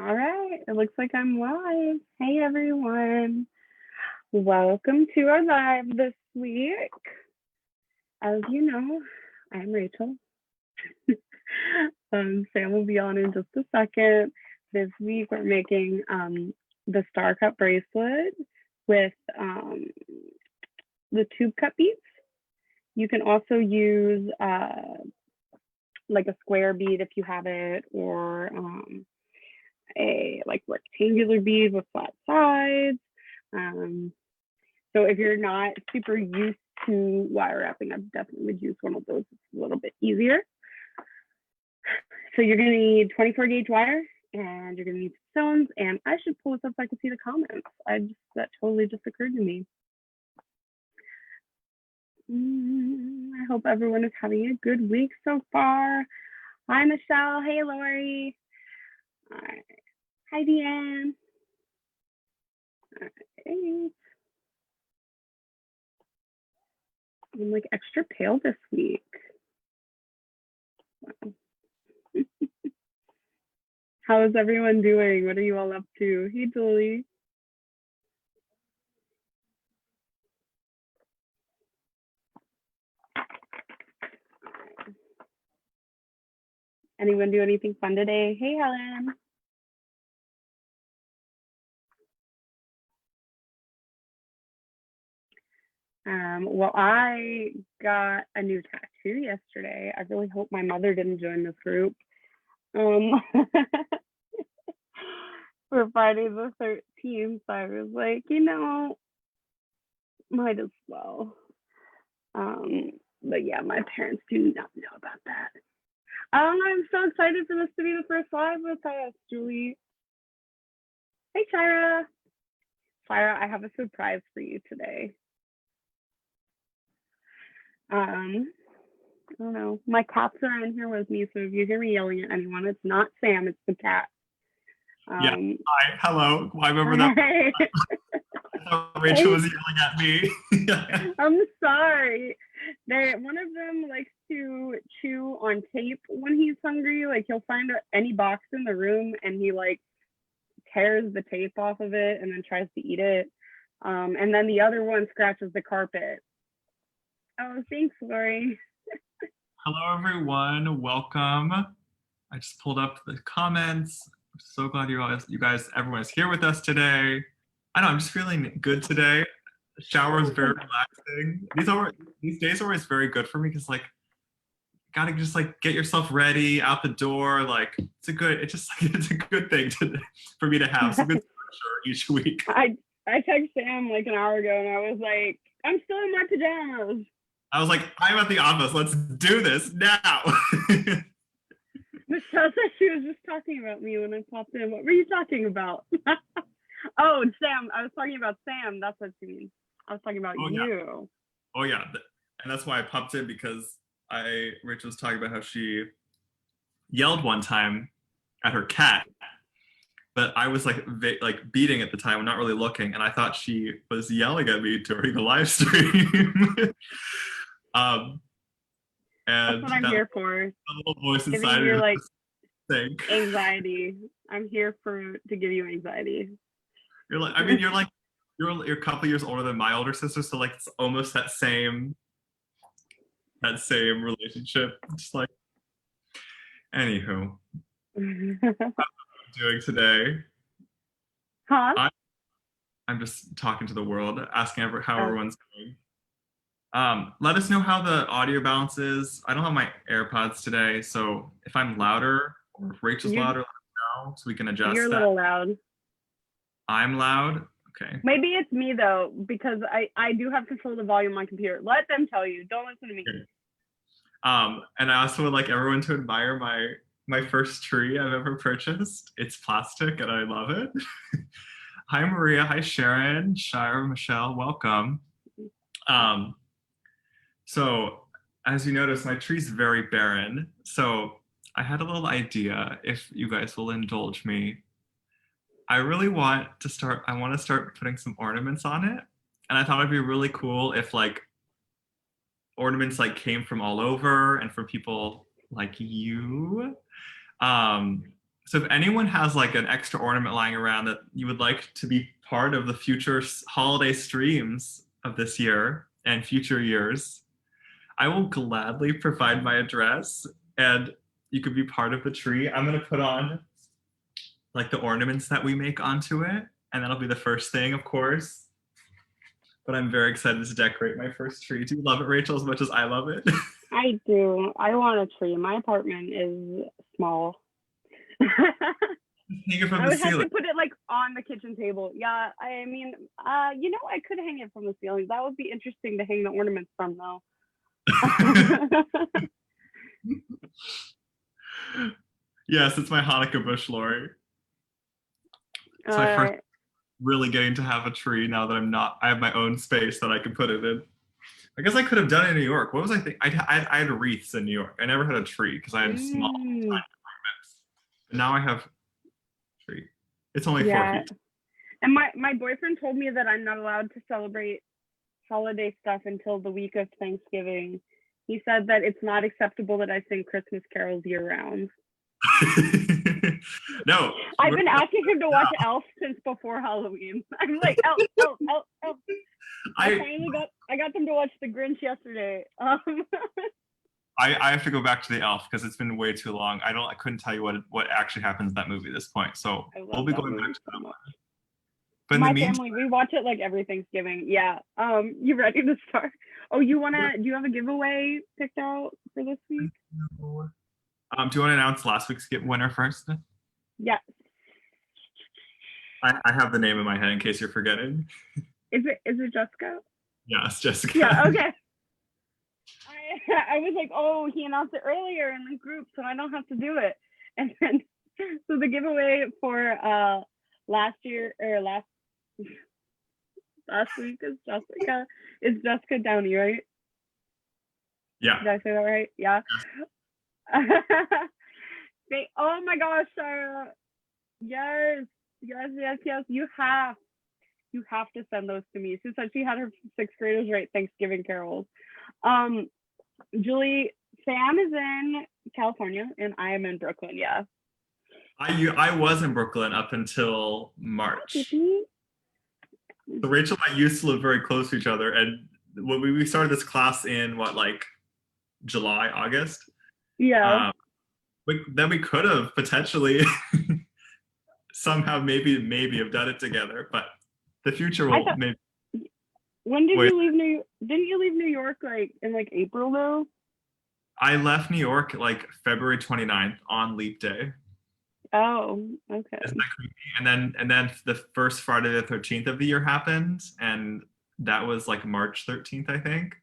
All right, it looks like I'm live. Hey everyone, welcome to our live this week. As you know, I'm Rachel. Sam will be on in just a second. This week we're making the Starcut bracelet with the tube cut beads. You can also use like a square bead if you have it, or a like rectangular bead with flat sides. So if you're not super used to wire wrapping, I definitely would use one of those. It's a little bit easier. So you're going to need 24 gauge wire, and you're going to need stones. And I should pull this up so I can see the comments. That totally just occurred to me. I hope everyone is having a good week so far. Hi, Michelle. Hey, Lori. All right. Hi, Deanne. All right. I'm like extra pale this week. Wow. How is everyone doing? What are you all up to? Hey, Julie. Anyone do anything fun today? Hey, Helen. Well, I got a new tattoo yesterday. I really hope my mother didn't join this group. For Friday the 13th, I was like, might as well. But yeah, my parents do not know about that. I'm so excited for this to be the first live with us, Julie. Hey, Shira. Shira, I have a surprise for you today. I don't know. My cats are in here with me, so if you hear me yelling at anyone, it's not Sam, it's the cat. Yeah. Hi. Hello. I remember that. I thought Rachel was yelling at me. I'm sorry. One of them likes to chew on tape when he's hungry. Like he'll find any box in the room and he like tears the tape off of it and then tries to eat it. And then the other one scratches the carpet. Oh, thanks, Lori. Hello, everyone. Welcome. I just pulled up the comments. I'm so glad everyone is here with us today. I know I'm just feeling good today. The shower is very relaxing. These days are always very good for me because like gotta just like get yourself ready out the door. Like it's a good thing for me to have some good structure each week. I texted Sam like an hour ago and I was like, I'm still in my pajamas. I was like, I'm at the office. Let's do this now. Michelle said she was just talking about me when I popped in. What were you talking about? Oh, Sam. I was talking about Sam. That's what you mean. I was talking about you. Yeah. Oh, yeah. And that's why I popped in because Rachel was talking about how she yelled one time at her cat. But I was like beating at the time, not really looking, and I thought she was yelling at me during the live stream. And that's what I'm here for. A little voice inside you like anxiety. I'm here to give you anxiety. You're a couple years older than my older sister, so like it's almost that same relationship. Just like, anywho. Doing today? Huh? I'm just talking to the world, asking how everyone's doing. Let us know how the audio balance is. I don't have my AirPods today, so if I'm louder or if Rachel's louder, let us know so we can adjust. You're a little loud. I'm loud? Okay. Maybe it's me though, because I do have control of the volume on my computer. Let them tell you. Don't listen to me. And I also would like everyone to admire my first tree I've ever purchased. It's plastic and I love it. Hi, Maria. Hi, Sharon, Shira, Michelle. Welcome. So as you notice, my tree's very barren. So I had a little idea, if you guys will indulge me. I want to start putting some ornaments on it. And I thought it'd be really cool if like ornaments like came from all over and from people like you. So if anyone has like an extra ornament lying around that you would like to be part of the future holiday streams of this year and future years, I will gladly provide my address and you could be part of the tree. I'm going to put on like the ornaments that we make onto it, and that'll be the first thing, of course. But I'm very excited to decorate my first tree. Do you love it, Rachel, as much as I love it? I do. I want a tree. My apartment is small. Hang it from I the would have ceiling. to put it like on the kitchen table. Yeah, I mean, I could hang it from the ceiling. That would be interesting to hang the ornaments from, though. Yes, it's my Hanukkah bush, Lori. It's my first uh, really getting to have a tree now that I have my own space that I can put it in. I guess I could have done it in New York. What was I think? I had wreaths in New York. I never had a tree because I had small mm, apartments. But now I have a tree. It's only 4 feet. yeah. And my boyfriend told me that I'm not allowed to celebrate holiday stuff until the week of Thanksgiving. He said that it's not acceptable that I sing Christmas carols year round. No. I've been asking him to watch Elf since before Halloween. I'm like, Elf, Elf, Elf, Elf. I got them to watch The Grinch yesterday. I have to go back to the Elf because it's been way too long. I couldn't tell you what actually happens in that movie at this point. So we'll be going back to that one. But in my the meantime, family, we watch it like every Thanksgiving. Yeah. You ready to start? Oh, do you have a giveaway picked out for this week? do you want to announce last week's winner first? Yeah. I have the name in my head in case you're forgetting. Is it Jessica? Yes, Jessica. Yeah, okay. I was like, oh, he announced it earlier in the group, so I don't have to do it. And then so the giveaway for last week is Jessica. It's Jessica Downey, right? Yeah. Did I say that right? Yeah. Oh my gosh, Sarah. Yes. You have to send those to me. She said she had her sixth graders write Thanksgiving carols. Julie, Sam is in California and I am in Brooklyn. Yeah. I was in Brooklyn up until March. So Rachel and I used to live very close to each other, and when we started this class in like July, August. Yeah. Then we could have potentially somehow maybe have done it together, but the future will maybe. When did you leave Didn't you leave New York like in like April though? I left New York like February 29th on Leap Day. Oh, okay. Isn't that creepy? And then the first Friday the 13th of the year happened, and that was like March 13th, I think.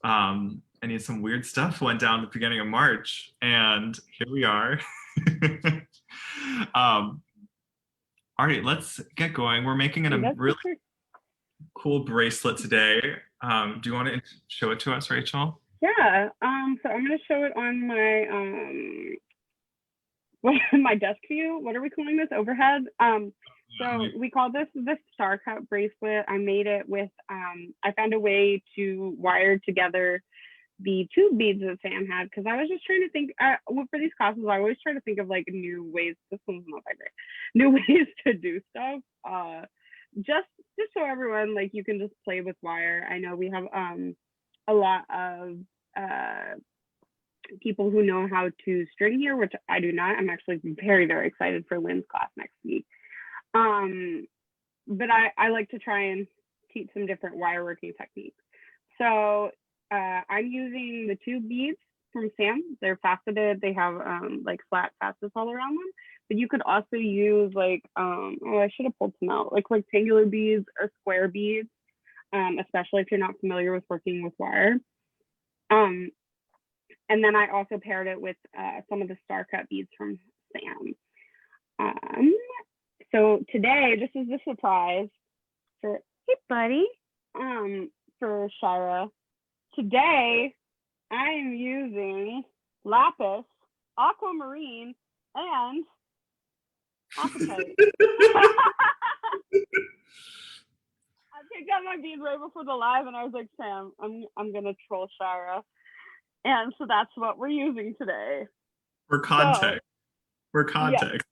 And some weird stuff went down at the beginning of March, and here we are. All right, let's get going. We're making a really cool bracelet today. Do you want to show it to us, Rachel? Yeah. So I'm gonna show it on my desk view. What are we calling this? Overhead. So we call this the Starcut bracelet. I made it with I found a way to wire together the tube beads that Sam had, because I was just trying to think for these classes. I always try to think of like new ways. This one's not that great. New ways to do stuff. Just so everyone, like, you can just play with wire. I know we have a lot of people who know how to string here, which I do not. I'm actually very, very excited for Lynn's class next week. But I like to try and teach some different wire working techniques. So I'm using the tube beads from Sam. They're faceted. They have like flat facets all around them. But you could also use like, I should have pulled some out, like rectangular beads or square beads, especially if you're not familiar with working with wire. And then I also paired it with some of the Starcut beads from Sam. So today, this is the surprise for, hey buddy, for Shira. Today, I am using lapis, aquamarine, and apatite. I picked up my beads right before the live, and I was like, Sam, I'm gonna troll Shira, and so that's what we're using today. For context, for context,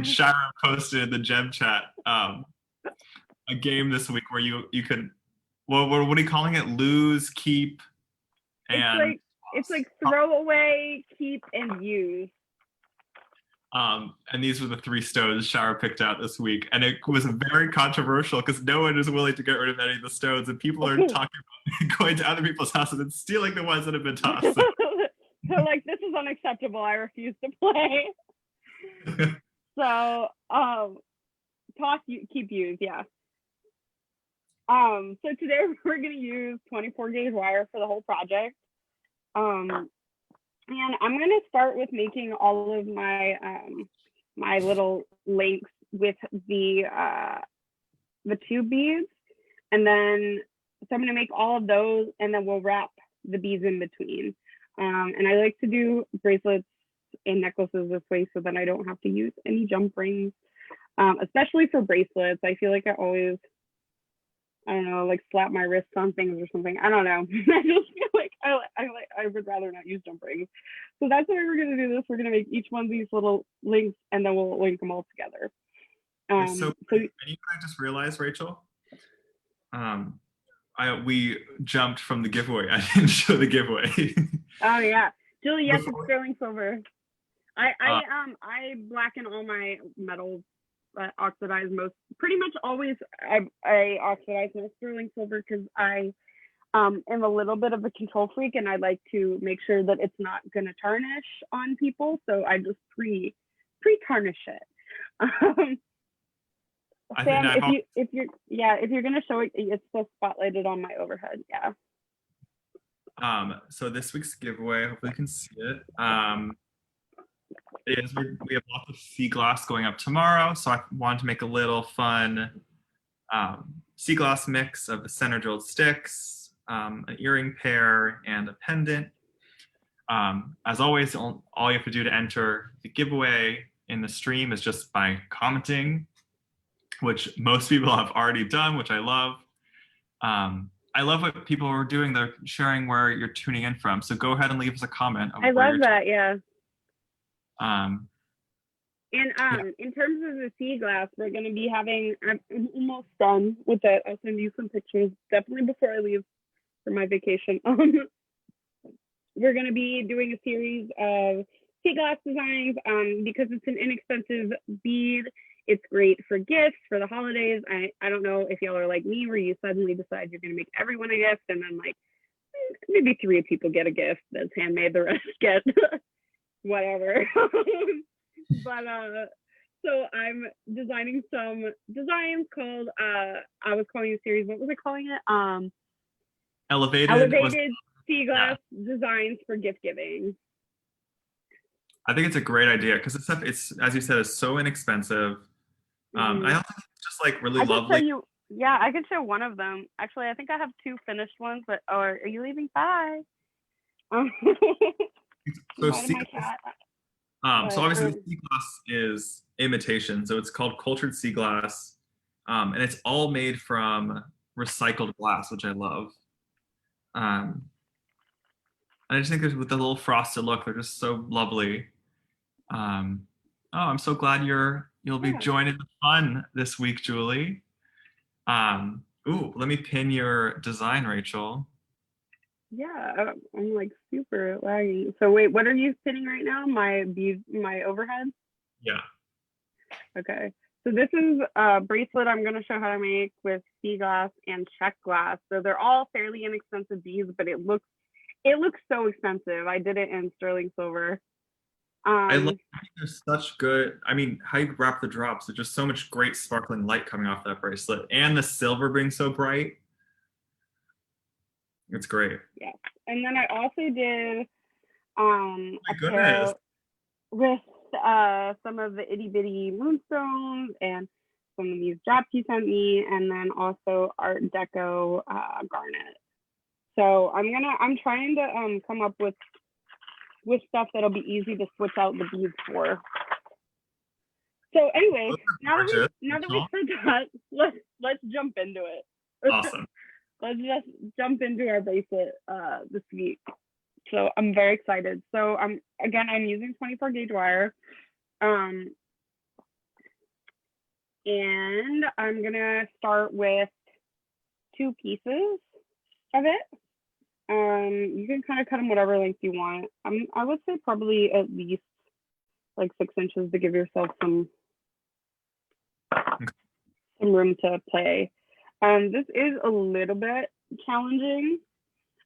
Shira posted in the gem chat a game this week where you can, what are you calling it? Lose, keep, and it's like throw away, keep, and use. And these were the 3 stones Shara picked out this week, and it was very controversial because no one is willing to get rid of any of the stones, and people are talking about going to other people's houses and stealing the ones that have been tossed. So like, this is unacceptable. I refuse to play. So toss, keep, use, yeah. So today we're gonna use 24 gauge wire for the whole project. And I'm going to start with making all of my my little links with the 2 beads, and then so I'm going to make all of those, and then we'll wrap the beads in between. And I like to do bracelets and necklaces this way so that I don't have to use any jump rings, especially for bracelets. I feel like I always, I don't know, like slap my wrists on things or something. I don't know. I just feel like I would rather not use jump rings. So that's why we're going to do this. We're going to make each one of these little links, and then we'll link them all together. And you know what I just realized, Rachel? We jumped from the giveaway. I didn't show the giveaway. Oh yeah, Julie, yes, it's sterling silver. I blacken all my metals. Oxidize most, pretty much always. I oxidize my sterling silver because I am a little bit of a control freak, and I like to make sure that it's not going to tarnish on people. So I just pre tarnish it. Sam, if you're gonna show it, it's still spotlighted on my overhead. Yeah. So this week's giveaway, hopefully you can see it. We have lots of sea glass going up tomorrow, so I wanted to make a little fun sea glass mix of the center drilled sticks, an earring pair, and a pendant. As always, all you have to do to enter the giveaway in the stream is just by commenting, which most people have already done, which I love. I love what people are doing. They're sharing where you're tuning in from. So go ahead and leave us a comment. I love that, yeah. In terms of the sea glass, we're going to be having, I'm almost done with it. I'll send you some pictures definitely before I leave for my vacation. We're going to be doing a series of sea glass designs because it's an inexpensive bead. It's great for gifts for the holidays. I don't know if y'all are like me, where you suddenly decide you're going to make everyone a gift, and then like maybe 3 people get a gift that's handmade, the rest get whatever. But so I'm designing some designs called I was calling the series, what was I calling it? Elevated sea glass designs for gift giving. I think it's a great idea because it's as you said, it's so inexpensive. I also think it's just like really lovely. I could show one of them. Actually, I think I have 2 finished ones, but are you leaving? Bye. So obviously the sea glass is imitation, so it's called cultured sea glass, and it's all made from recycled glass, which I love. And I just think with the little frosted look, they're just so lovely. I'm so glad you'll be joining the fun this week, Julie. Let me pin your design, Rachel. Yeah, I'm like super laggy. So wait, what are you pinning right now? My overhead? Yeah. Okay. So this is a bracelet I'm going to show how to make with sea glass and check glass. So they're all fairly inexpensive beads, but it looks so expensive. I did it in sterling silver. I love there's such good, how you wrap the drops. There's just so much great sparkling light coming off that bracelet, and the silver being so bright. It's great. Yeah. And then I also did a pair with some of the itty bitty moonstones and some of these drops you sent me, and then also Art Deco garnet. So I'm trying to come up with stuff that'll be easy to switch out the beads for. So anyway, now that we said that, let's jump into it. Awesome. Let's just jump into our bracelet this week. So I'm very excited. So I'm using 24 gauge wire. And I'm gonna start with 2 pieces of it. You can kind of cut them whatever length you want. I would say probably at least like 6 inches to give yourself some room to play. This is a little bit challenging.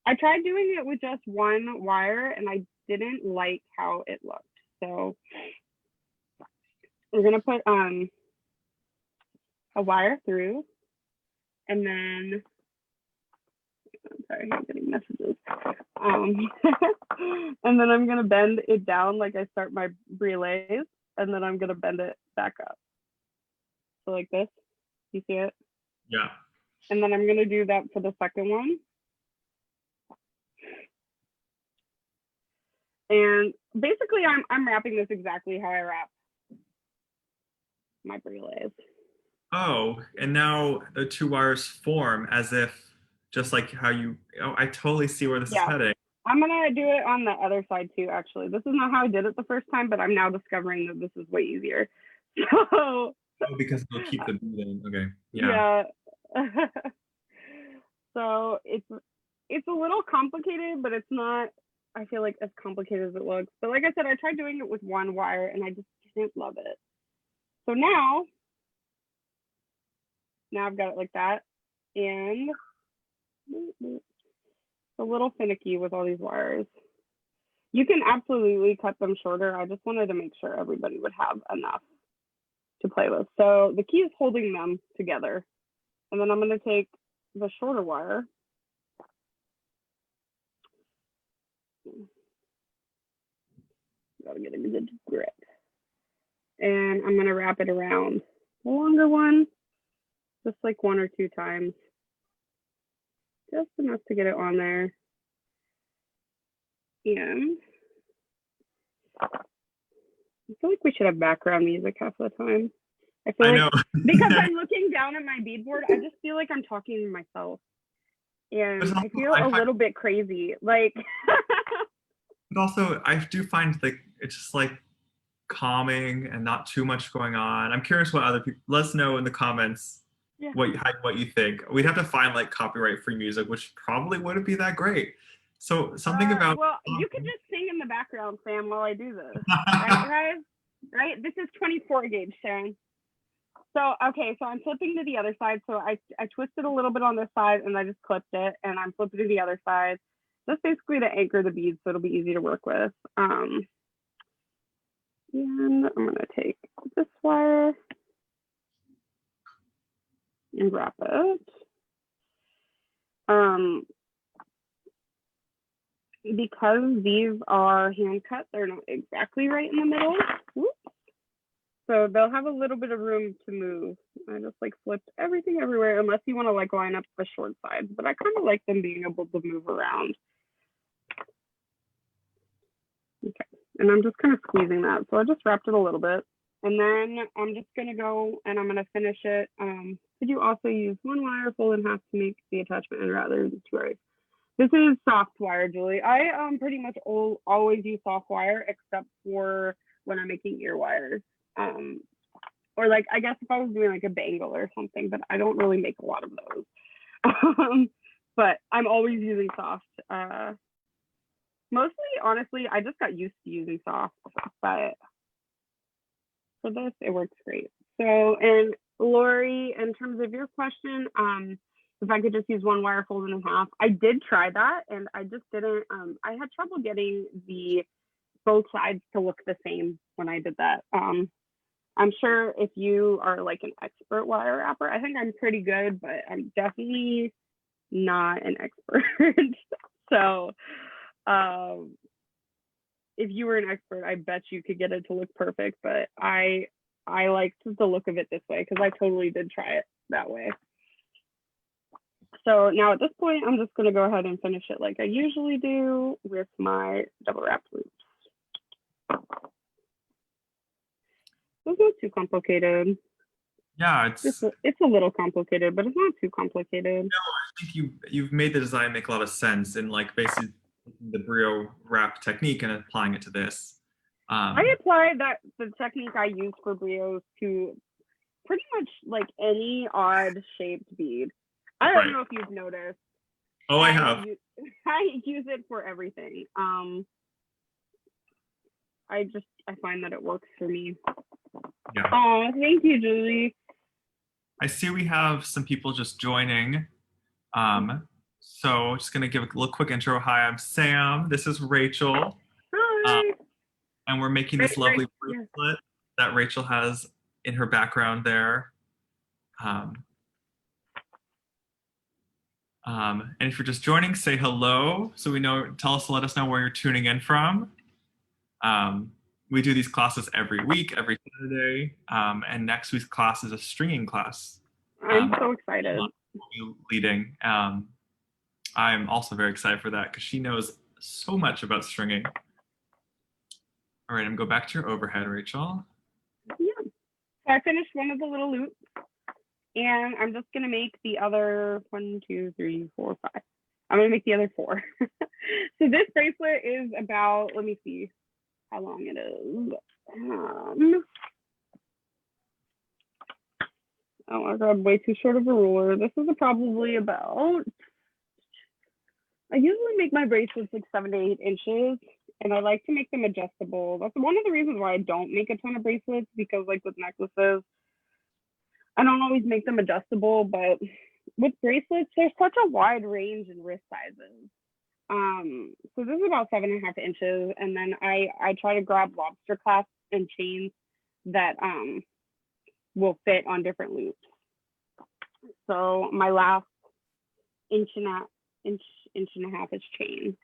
I tried doing it with just one wire and I didn't like how it looked. So we're gonna put a wire through, and then I'm sorry, I'm getting messages. And then I'm gonna bend it down like I start my brelets, and then I'm gonna bend it back up. So like this, you see it? Yeah. And then I'm gonna do that for the second one. And basically I'm wrapping this exactly how I wrap my brelets. Oh, and now the 2 wires form as if just like how you, oh, I totally see where this is heading. I'm gonna do it on the other side too, actually. This is not how I did it the first time, but I'm now discovering that this is way easier. So oh, because it'll keep the bead in. Okay. Yeah. So it's a little complicated, but it's not, I feel like, as complicated as it looks. But like I said, I tried doing it with one wire and I just didn't love it. So now I've got it like that. And it's a little finicky with all these wires. You can absolutely cut them shorter. I just wanted to make sure everybody would have enough to play with. So the key is holding them together. And then I'm going to take the shorter wire. Gotta get a good grip. And I'm going to wrap it around the longer one, just like 1 or 2 times. Just enough to get it on there. And I feel like we should have background music half the time. I feel like, because I'm looking down at my beadboard, I just feel like I'm talking to myself. And I feel a little bit crazy. Like, but also I do find like it's just like calming and not too much going on. I'm curious what other people, let us know in the comments what you think. We'd have to find like copyright free music, which probably wouldn't be that great. So something about well, you can just sing in the background, Sam, while I do this. Right, guys? Right? This is 24 gauge, Sharon. So, okay, so I'm flipping to the other side. So I twisted a little bit on this side and I just clipped it, and I'm flipping to the other side. Just basically to anchor the beads so it'll be easy to work with. And I'm gonna take this wire and wrap it. Because these are hand cut, they're not exactly right in the middle. Whoops. So they'll have a little bit of room to move. I just like flipped everything everywhere, unless you want to like line up the short sides, but I kind of like them being able to move around. Okay, and I'm just kind of squeezing that. So I just wrapped it a little bit, and then I'm just gonna go and I'm gonna finish it. Could you also use 1 wire, fold in half to make the attachment end rather than 2 wires? This is soft wire, Julie. I pretty much always use soft wire except for when I'm making ear wires. Or like, I guess if I was doing like a bangle or something, but I don't really make a lot of those. But I'm always using soft. Mostly, honestly, I just got used to using soft, but for this, it works great. So, and Lori, in terms of your question, if I could just use 1 wire folded in half, I did try that, and I just didn't. I had trouble getting both sides to look the same when I did that. I'm sure if you are like an expert wire wrapper, I think I'm pretty good, but I'm definitely not an expert. So if you were an expert, I bet you could get it to look perfect, but I liked the look of it this way because I totally did try it that way. So now at this point, I'm just going to go ahead and finish it like I usually do with my double wrap loops. It's not too complicated. Yeah, it's a little complicated, but it's not too complicated. No, I think you've made the design make a lot of sense, and like basically the brio wrap technique and applying it to this. I applied the technique I use for brios to pretty much like any odd shaped bead. I don't Right. know if you've noticed. Oh, I have. I use it for everything. I find that it works for me. Yeah. Oh, thank you, Julie. I see we have some people just joining. So just gonna give a little quick intro. Hi, I'm Sam. This is Rachel. Hi. And we're making this lovely bracelet that Rachel has in her background there. And if you're just joining, say hello so we know. Let us know where you're tuning in from. We do these classes every week, every Saturday, and next week's class is a stringing class. I'm so excited. Leading. I'm also very excited for that because she knows so much about stringing. All right, I'm going to go back to your overhead, Rachel. Yeah. So I finished one of the little loops, and I'm just going to make the other 1, 2, 3, 4, 5. I'm going to make the other 4. So this bracelet is about, let me see how long it is. Oh, I grabbed way too short of a ruler. This is probably about, I usually make my bracelets like 7 to 8 inches, and I like to make them adjustable. That's one of the reasons why I don't make a ton of bracelets, because like with necklaces, I don't always make them adjustable, but with bracelets, there's such a wide range in wrist sizes. So this is about 7.5 inches, and then I try to grab lobster clasps and chains that will fit on different loops. So my last inch and a half is chain.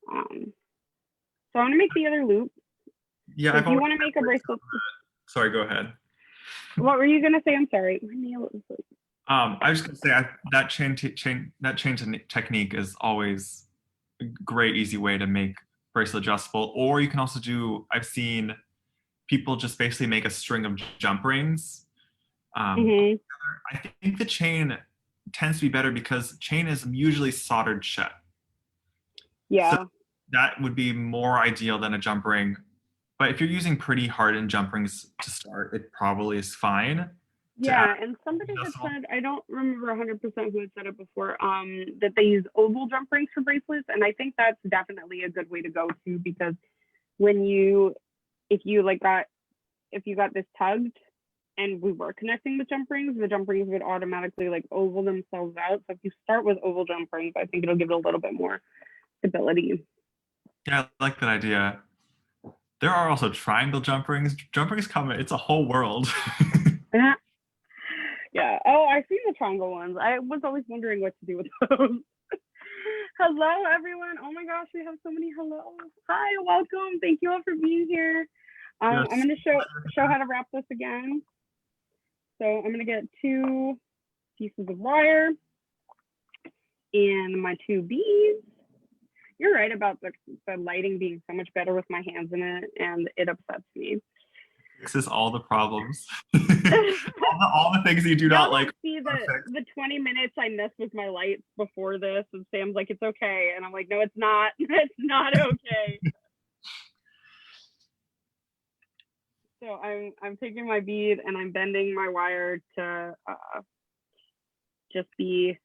So I'm gonna make the other loop. Yeah, so if you want to make a bracelet. Sorry, go ahead. What were you gonna say? I'm sorry. I was just gonna say that chain technique is always a great, easy way to make bracelet adjustable. Or you can also do. I've seen people just basically make a string of jump rings. I think the chain tends to be better because chain is usually soldered shut. Yeah. So that would be more ideal than a jump ring. But if you're using pretty hardened jump rings to start, it probably is fine. Yeah, and somebody had said, I don't remember 100% who had said it before, that they use oval jump rings for bracelets, and I think that's definitely a good way to go too, because if you got this tugged and we were connecting the jump rings would automatically like oval themselves out. So if you start with oval jump rings, I think it'll give it a little bit more stability. Yeah, I like that idea. There are also triangle jump rings. Jump rings it's a whole world. Yeah. Oh, I've seen the triangle ones. I was always wondering what to do with those. Hello, everyone. Oh my gosh, we have so many hellos. Hi, welcome. Thank you all for being here. Yes. I'm going to show how to wrap this again. So I'm going to get 2 pieces of wire and my 2 beads. You're right about the lighting being so much better with my hands in it, and it upsets me. Fixes all the problems. all the things you do not like. See the 20 minutes I messed with my lights before this, and Sam's like, it's okay. And I'm like, no, it's not. It's not okay. So I'm taking my bead and I'm bending my wire to just be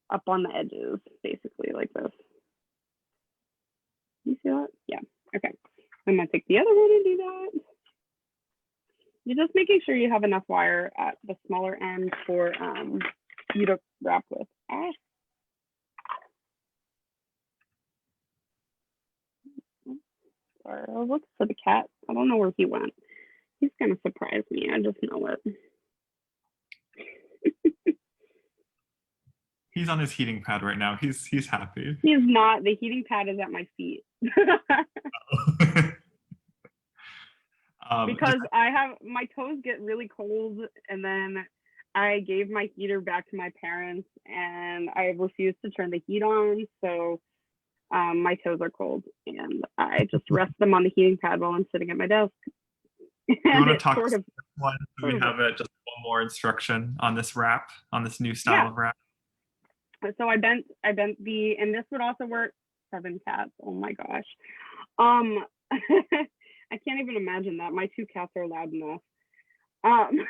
up on the edges, basically like this. You see that? Yeah. Okay. I'm gonna take the other one and do that. You're just making sure you have enough wire at the smaller end for you to wrap with. Sorry, I was looking for the cat. I don't know where he went. He's gonna surprise me. I just know it. He's on his heating pad right now. He's happy. He's not. The heating pad is at my feet. Because I have my toes get really cold, and then I gave my heater back to my parents, and I refused to turn the heat on, so my toes are cold, and I just rest them on the heating pad while I'm sitting at my desk. You want to talk to this one? So we have just one more instruction on this wrap, on this new style of wrap. So I bent the, and this would also work. 7 cats. Oh my gosh. Um, I can't even imagine that. My 2 cats are loud enough. Um,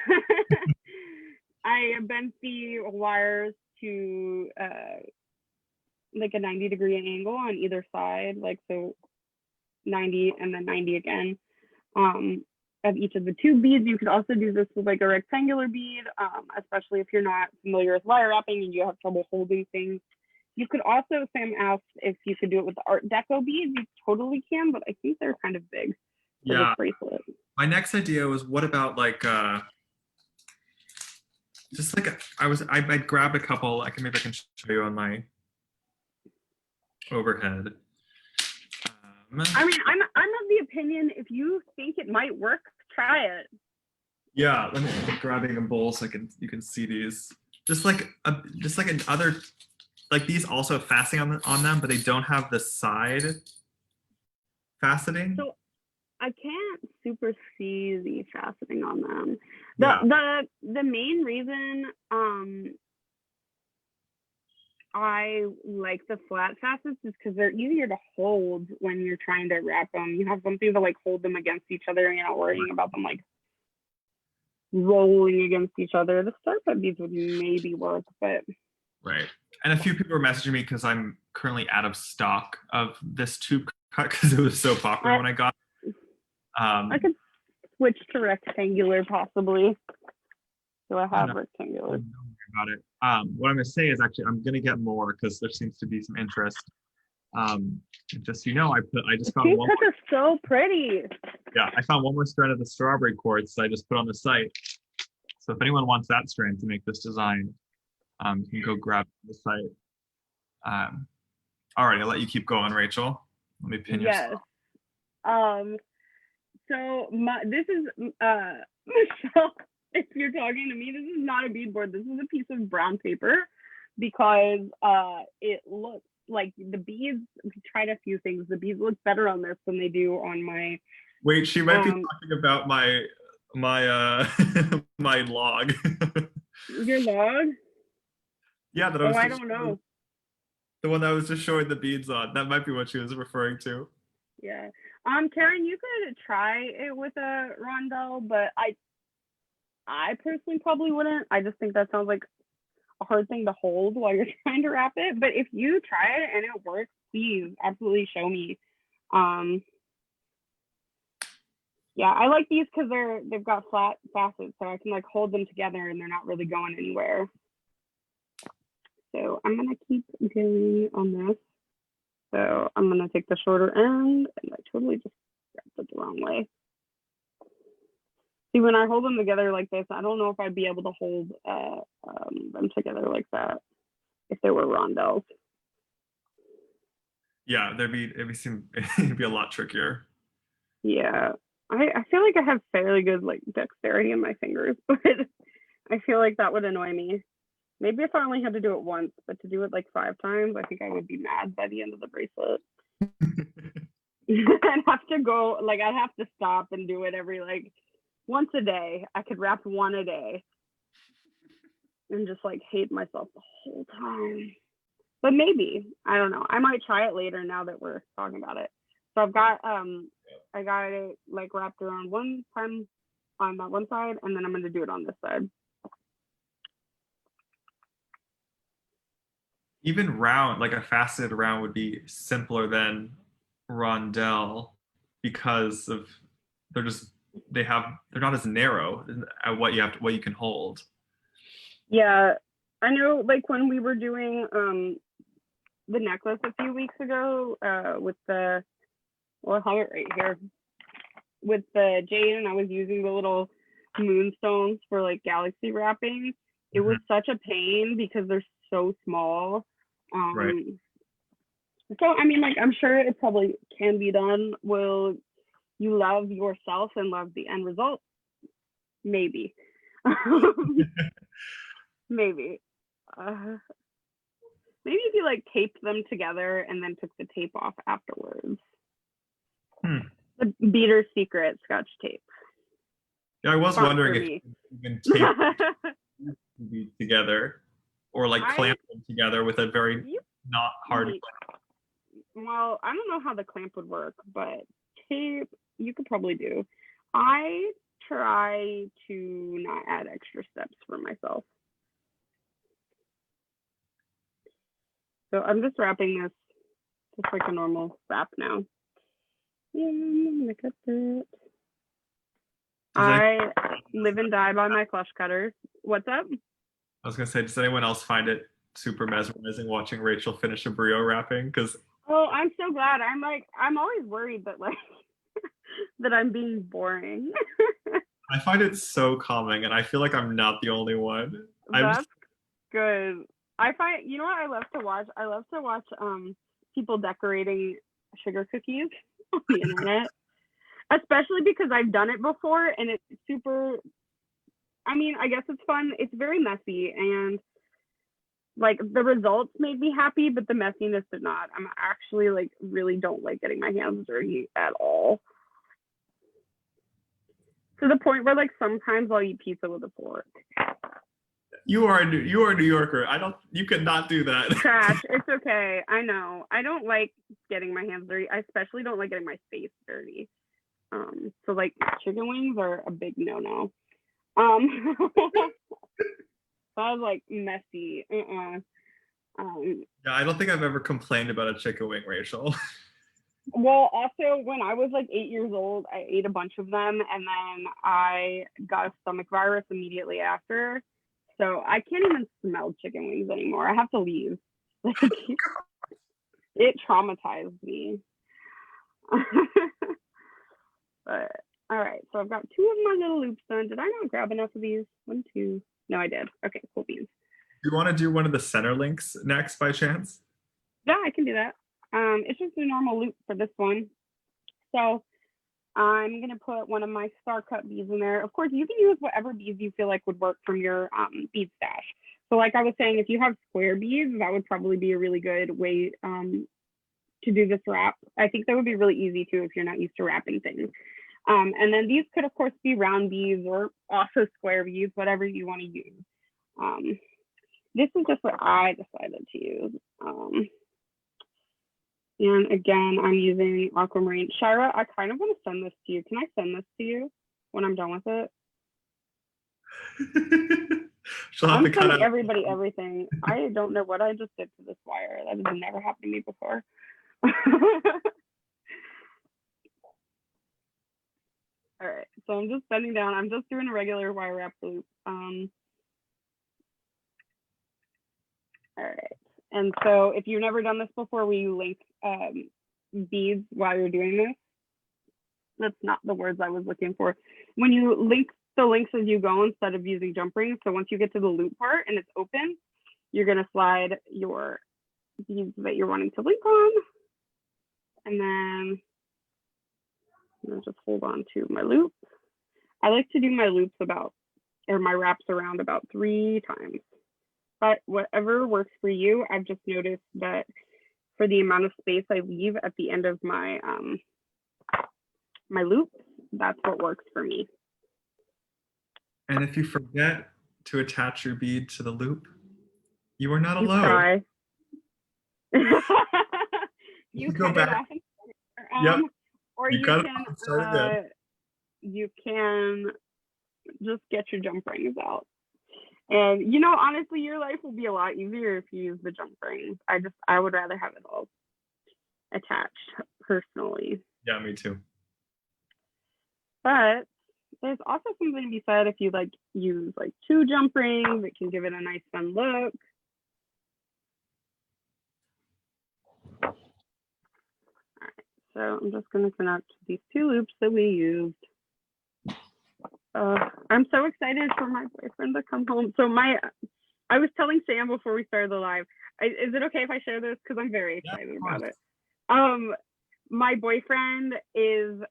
I bent the wires to like a 90-degree angle on either side, like so 90 and then 90 again. Of each of the 2 beads. You could also do this with like a rectangular bead, especially if you're not familiar with wire wrapping and you have trouble holding things. You could also, Sam asked if you could do it with the Art Deco beads. You totally can, but I think they're kind of big for this Yeah. bracelet. My next idea was, what about like just like I grabbed a couple. Maybe I can show you on my overhead. I mean, I'm of the opinion if you think it might work, try it. Yeah, let me grabbing a bowl so you can see these. Just like another, like these also have fastening on them, but they don't have the side fastening. So I can't super see the fastening on them. The main reason I like the flat facets is because they're easier to hold when you're trying to wrap them. You have something to like hold them against each other, and you're not worrying about them like rolling against each other. The Starcut beads would maybe work, but right. And a few people were messaging me because I'm currently out of stock of this tube cut because it was so popular when I got it. I could switch to rectangular possibly. So I have rectangular. About it. What I'm gonna say is actually I'm gonna get more because there seems to be some interest. Just so you know, I just found one. These are so pretty. Yeah, I found one more strand of the strawberry quartz I just put on the site. So if anyone wants that strand to make this design, you can go grab the site. All right, I'll let you keep going, Rachel. Let me pin yourself. So this is Michelle. If you're talking to me, this is not a beadboard. This is a piece of brown paper because it looks like the beads. We tried a few things. The beads look better on this than they do on my. Wait, she might be talking about my my log. Your log? Yeah, that I don't know. The one that I was just showing the beads on. That might be what she was referring to. Yeah. Karen, you could try it with a rondelle, but I personally probably wouldn't. I just think that sounds like a hard thing to hold while you're trying to wrap it. But if you try it and it works, please absolutely show me. Yeah, I like these because they've got flat facets, so I can like hold them together and they're not really going anywhere. So I'm gonna keep going on this. So I'm gonna take the shorter end, and I totally just wrapped it the wrong way. See, when I hold them together like this, I don't know if I'd be able to hold them together like that if they were rondelles. Yeah, it'd be a lot trickier. Yeah, I feel like I have fairly good like dexterity in my fingers, but I feel like that would annoy me. Maybe if I only had to do it once, but to do it like 5 times, I think I would be mad by the end of the bracelet. I'd have to go, like I'd have to stop and do it every like once a day. I could wrap 1 a day and just like hate myself the whole time. But maybe, I don't know. I might try it later now that we're talking about it. So I've got, I got it like wrapped around one time on that one side, and then I'm going to do it on this side. Even round, like a faceted round would be simpler than rondelle because of they're not as narrow at what you can hold. Yeah, I know like when we were doing the necklace a few weeks ago with the, well, I have it right here, with the jade, and I was using the little moonstones for like galaxy wrapping. It was such a pain because they're so small. Right. So I mean, like I'm sure it probably can be done. Will you love yourself and love the end result? Maybe. Maybe. Maybe if you like taped them together and then took the tape off afterwards. The Beater Secret Scotch tape. Yeah, I was wondering if you can tape together or like clamp them together with a very not hard clamp. Well, I don't know how the clamp would work, but tape you could probably do. I try to not add extra steps for myself. So I'm just wrapping this just like a normal wrap now. Yeah, I'm gonna cut that. I live and die by my flush cutters. What's up? I was gonna say, does anyone else find it super mesmerizing watching Rachel finish a brio wrapping? Because I'm so glad. I'm always worried that like that I'm being boring. I find it so calming, and I feel like I'm not the only one. That's good. I find, you know what I love to watch? I love to watch people decorating sugar cookies on the internet, especially because I've done it before and it's super, I mean, I guess it's fun. It's very messy, and like the results made me happy, but the messiness did not. I'm actually like really don't like getting my hands dirty at all. To the point where like sometimes I'll eat pizza with a fork. You are a New Yorker. You cannot do that. Trash. It's okay. I know. I don't like getting my hands dirty. I especially don't like getting my face dirty. So like chicken wings are a big no-no. That was like messy. Yeah, I don't think I've ever complained about a chicken wing, Rachel. Well, also when I was like 8 years old, I ate a bunch of them, and then I got a stomach virus immediately after. So I can't even smell chicken wings anymore. I have to leave. It traumatized me. But all right, so I've got 2 of my little loops done. Did I not grab enough of these? 1, 2. No, I did. Okay, cool beans. Do you want to do one of the center links next by chance? Yeah, I can do that. It's just a normal loop for this one. So I'm gonna put one of my Starcut beads in there. Of course, you can use whatever beads you feel like would work from your bead stash. So like I was saying, if you have square beads, that would probably be a really good way to do this wrap. I think that would be really easy too if you're not used to wrapping things. And then these could of course be round beads or also square beads, whatever you want to use. This is just what I decided to use. And again, I'm using aquamarine. Shira, I kind of want to send this to you. Can I send this to you when I'm done with it? I'm sending everybody everything. I don't know what I just did to this wire. That has never happened to me before. All right, so I'm just bending down. I'm just doing a regular wire wrap loop. All right. And so if you've never done this before, where you link beads while you're doing this, that's not the words I was looking for. When you link the links as you go instead of using jump rings, so once you get to the loop part and it's open, you're gonna slide your beads that you're wanting to link on, and then I'm gonna just hold on to my loop. I like to do my loops my wraps around about 3 times. But whatever works for you, I've just noticed that for the amount of space I leave at the end of my my loop, that's what works for me. And if you forget to attach your bead to the loop, you are not alone. Try. You go back. Yep. Or you can just get your jump rings out. And you know, honestly, your life will be a lot easier if you use the jump rings. I would rather have it all attached personally. Yeah, me too. But there's also something to be said if you like use like 2 jump rings, it can give it a nice fun look. All right, so I'm just gonna connect these 2 loops that we used. I'm so excited for my boyfriend to come home. So I was telling Sam before we started the live, is it okay if I share this? Because I'm very excited about it. My boyfriend is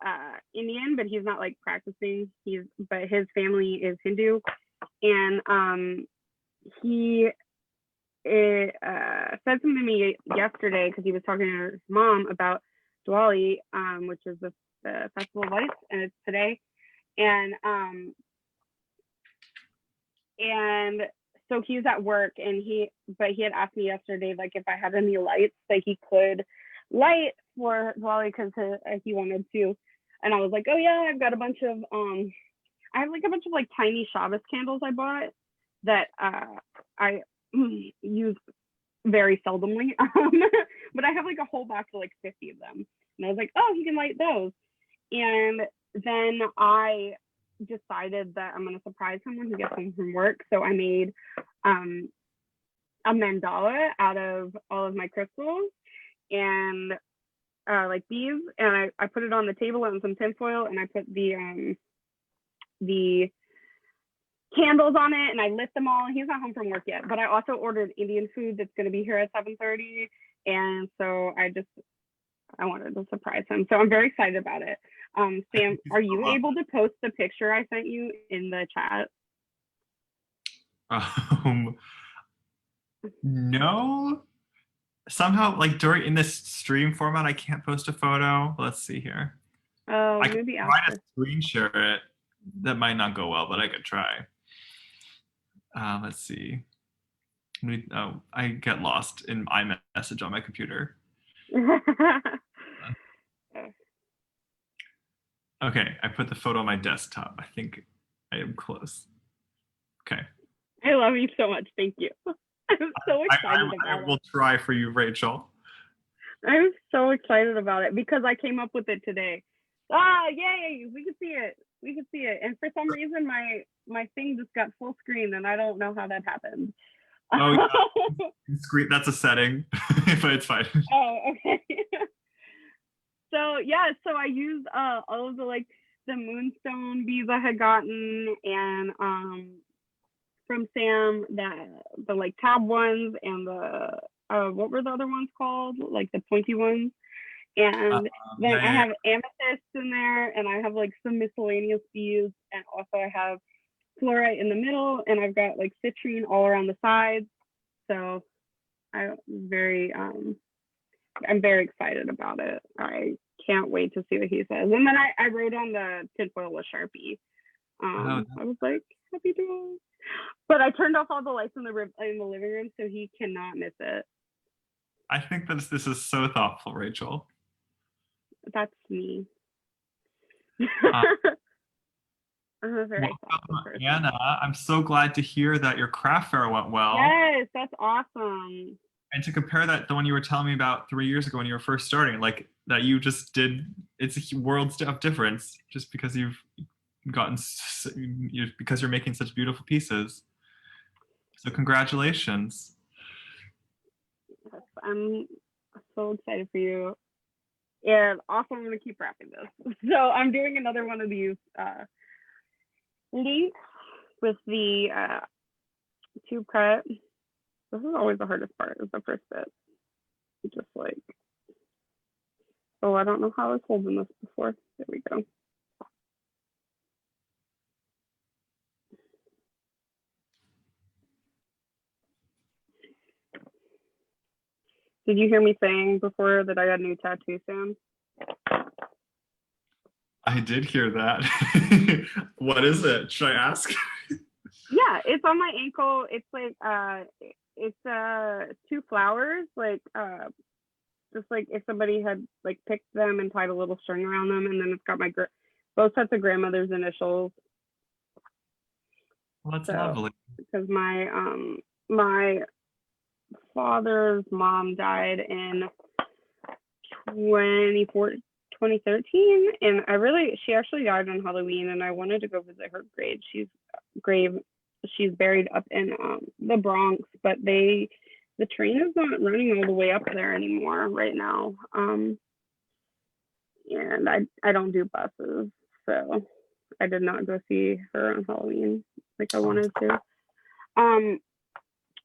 Indian, but he's not like practicing. But his family is Hindu, and he said something to me yesterday because he was talking to his mom about Diwali, which is the Festival of Lights, and it's today. And so he's at work, and he had asked me yesterday, like, if I had any lights that he could light for Wally, because he wanted to. And I was like, oh yeah, I've got a bunch of I have like a bunch of like tiny Shabbos candles I bought that I use very seldomly. But I have like a whole box of like 50 of them. And I was like, oh, he can light those. And then I decided that I'm going to surprise him when he gets home from work. So I made a mandala out of all of my crystals and like beads, and I put it on the table on some tinfoil, and I put the candles on it, and I lit them all. He's not home from work yet, but I also ordered Indian food that's going to be here at 7:30, and so I wanted to surprise him. So I'm very excited about it. Sam, are you able to post the picture I sent you in the chat? No. Somehow, like in this stream format, I can't post a photo. Let's see here. Oh, I could maybe try after. to screen share it. That might not go well, but I could try. Let's see. Oh, I get lost in iMessage on my computer. Okay, I put the photo on my desktop. I think I am close. Okay. I love you so much. Thank you. I'm so excited about it. I will try for you, Rachel. I'm so excited about it because I came up with it today. Ah, yay! We can see it. We can see it. And for some reason, my thing just got full screen, and I don't know how that happened. Oh, yeah. Screen. That's a setting, but it's fine. Oh, okay. So yeah, so I used all of the like the moonstone beads I had gotten, and from Sam, the like tab ones, and the what were the other ones called? Like the pointy ones. And then I have amethyst in there, and I have like some miscellaneous beads, and also I have fluorite in the middle, and I've got like citrine all around the sides. So I'm very excited about it. I can't wait to see what he says. And then I wrote on the tinfoil with Sharpie. I was like, happy doing. But I turned off all the lights in the living room, so he cannot miss it. I think that this is so thoughtful, Rachel. That's me. Welcome, Anna. I'm so glad to hear that your craft fair went well. Yes, that's awesome. And to compare that to the one you were telling me about 3 years ago when you were first starting, like that you just did, it's a world of difference just because because you're making such beautiful pieces. So congratulations. Yes, I'm so excited for you. And also I'm gonna keep wrapping this. So I'm doing another one of these links with the tube cut. This is always the hardest part, is the first bit. Just like, oh, I don't know how I was holding this before. There we go. Did you hear me saying before that I got a new tattoo, Sam? I did hear that. What is it? Should I ask? Yeah, it's on my ankle. It's like it's 2 flowers, like just like if somebody had like picked them and tied a little string around them, and then it's got my both sets of grandmother's initials. Well, that's lovely. Because my father's mom died in 2013, and she actually died on Halloween, and I wanted to go visit her grave. She's buried up in the Bronx, but the train is not running all the way up there anymore right now. And I don't do buses, so I did not go see her on Halloween like I wanted to.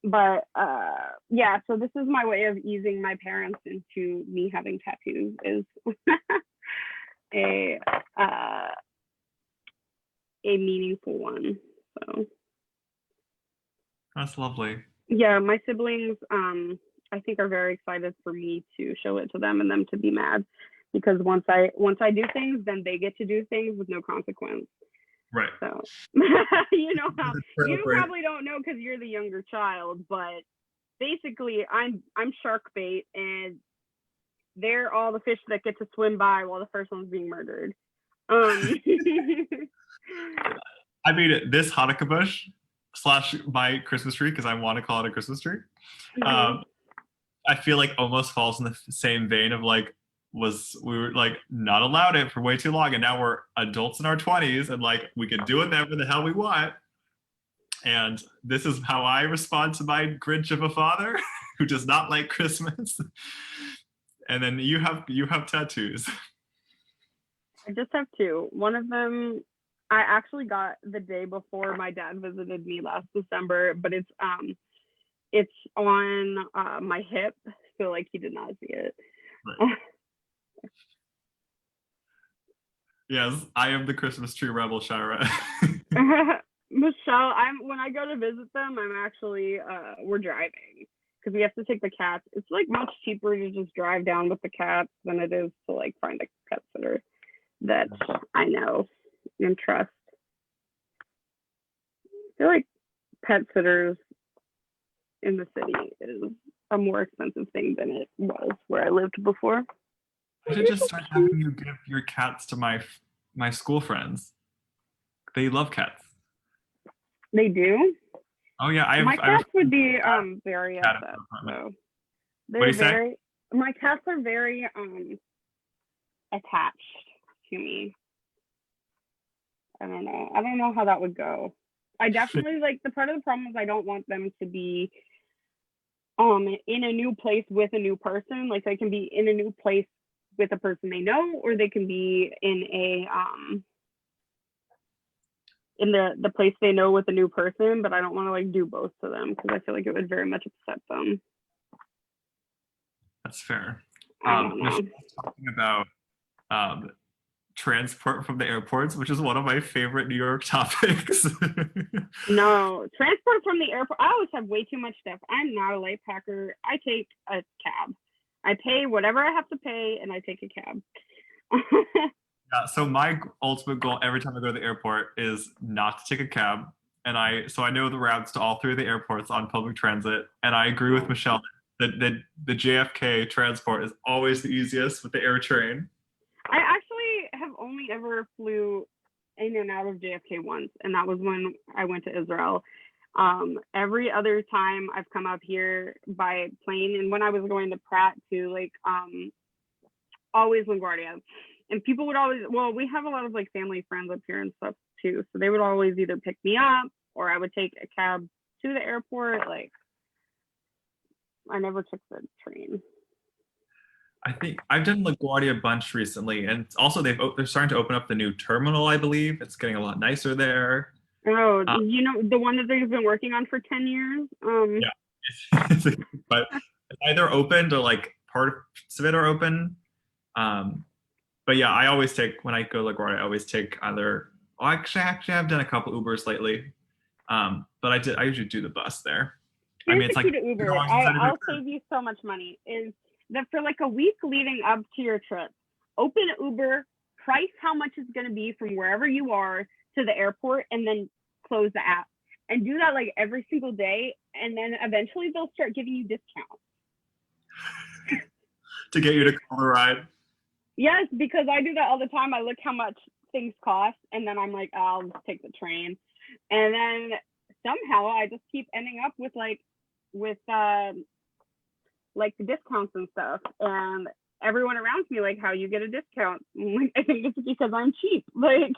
But yeah, so this is my way of easing my parents into me having tattoos, is a meaningful one. So that's lovely. Yeah, my siblings I think are very excited for me to show it to them and them to be mad, because once I do things, then they get to do things with no consequence. Right. So you know how you probably don't know because you're the younger child, but basically I'm shark bait, and they're all the fish that get to swim by while the first one's being murdered. I mean, this Hanukkah bush slash my Christmas tree, because I want to call it a Christmas tree. I feel like almost falls in the same vein of like, we were like not allowed it for way too long, and now we're adults in our 20s and like we can do it whenever the hell we want. And this is how I respond to my Grinch of a father who does not like Christmas. And then you have tattoos. I just have two. One of them I actually got the day before my dad visited me last December, but it's on my hip, so like he did not see it. Right. Yes, I am the Christmas tree rebel, Shira. Michelle, when I go to visit them, I'm actually we're driving because we have to take the cats. It's like much cheaper to just drive down with the cats than it is to like find a pet sitter that I know and trust. I feel like pet sitters in the city is a more expensive thing than it was where I lived before. I should just start having you give your cats to my school friends. They love cats. They do? Oh yeah, my cats would be very upset. So they're my cats are very attached to me. I don't know how that would go. I definitely like the part of the problem is I don't want them to be in a new place with a new person. Like they can be in a new place with a person they know, or they can be in a in the place they know with a new person, but I don't want to like do both to them because I feel like it would very much upset them. That's fair. Talking about transport from the airports, which is one of my favorite New York topics. No, transport from the airport. I always have way too much stuff. I'm not a light packer. I take a cab. I pay whatever I have to pay, and I take a cab. Yeah, so my ultimate goal every time I go to the airport is not to take a cab. And I know the routes to all three of the airports on public transit. And I agree with Michelle that the JFK transport is always the easiest with the air train. I actually have only ever flew in and out of JFK once, and that was when I went to Israel. Every other time I've come up here by plane, and when I was going to Pratt to like always LaGuardia. And people would always, we have a lot of like family friends up here and stuff too. So they would always either pick me up or I would take a cab to the airport. Like I never took the train. I think I've done LaGuardia a bunch recently, and also they're starting to open up the new terminal. I believe it's getting a lot nicer there. Oh, you know the one that they've been working on for 10 years. Yeah, but it's either opened or like parts of it are open. But yeah, I always take when I go to LaGuardia, I always take either. Oh, actually, I've done a couple Ubers lately, but I usually do the bus there. Here's the key to Uber. I'll save you so much money. Is that for like a week leading up to your trip, open Uber, price how much it's going to be from wherever you are to the airport, and then close the app. And do that like every single day, and then eventually they'll start giving you discounts. To get you to call the ride? Yes, because I do that all the time. I look how much things cost, and then I'm like, I'll just take the train. And then somehow I just keep ending up with the discounts and stuff. And everyone around me, like, how you get a discount? Like, I think it's because I'm cheap. Like,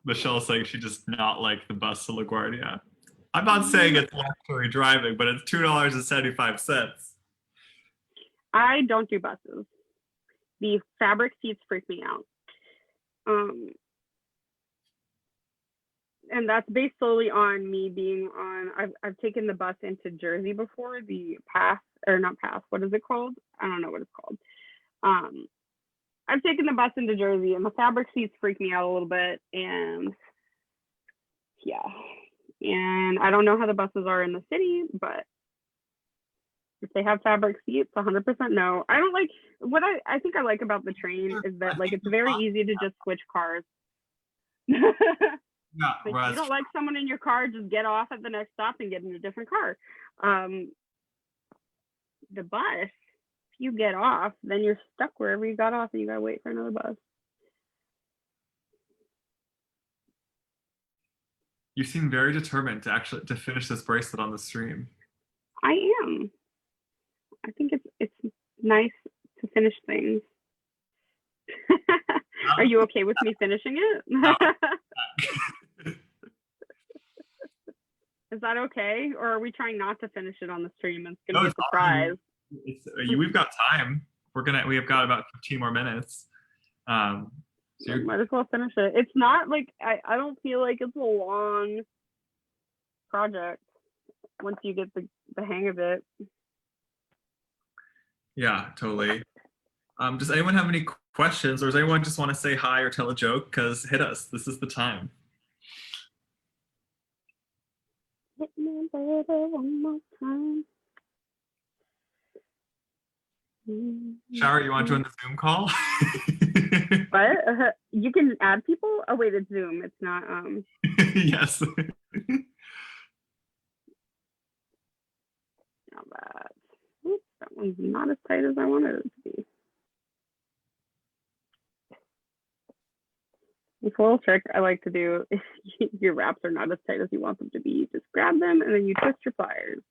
Michelle's saying she does not like the bus to LaGuardia. I'm not saying it's luxury driving, but it's $2.75. I don't do buses. The fabric seats freak me out. And that's based solely on me being on, I've taken the bus into Jersey before, the path, or not path, what is it called? I don't know what it's called. I've taken the bus into Jersey, and the fabric seats freak me out a little bit, and yeah, And I don't know how the buses are in the city, but if they have fabric seats, 100% no. I don't like what I think I like about the train is that like it's very easy to just switch cars. Yeah, Like, you don't like someone in your car, just get off at the next stop and get in a different car. The bus, if you get off, then you're stuck wherever you got off and you gotta wait for another bus. You seem very determined to finish this bracelet on the stream. I am. I think it's nice to finish things. Are you okay with me finishing it? Is that okay? Or are we trying not to finish it on the stream? It's gonna be a surprise. We've got time. We have got about 15 more minutes. So might as well finish it. It's not like I don't feel like it's a long project once you get the hang of it. Yeah, totally. Does anyone have any questions, or does anyone just want to say hi or tell a joke? Because hit us. This is the time. Hit me, baby, one more time. Shower, you want to join the Zoom call? What? You can add people? Oh wait, it's Zoom. It's not Yes. Now that. Oops, that one's not as tight as I wanted it to be. This little trick I like to do, if your wraps are not as tight as you want them to be, you just grab them and then you twist your pliers.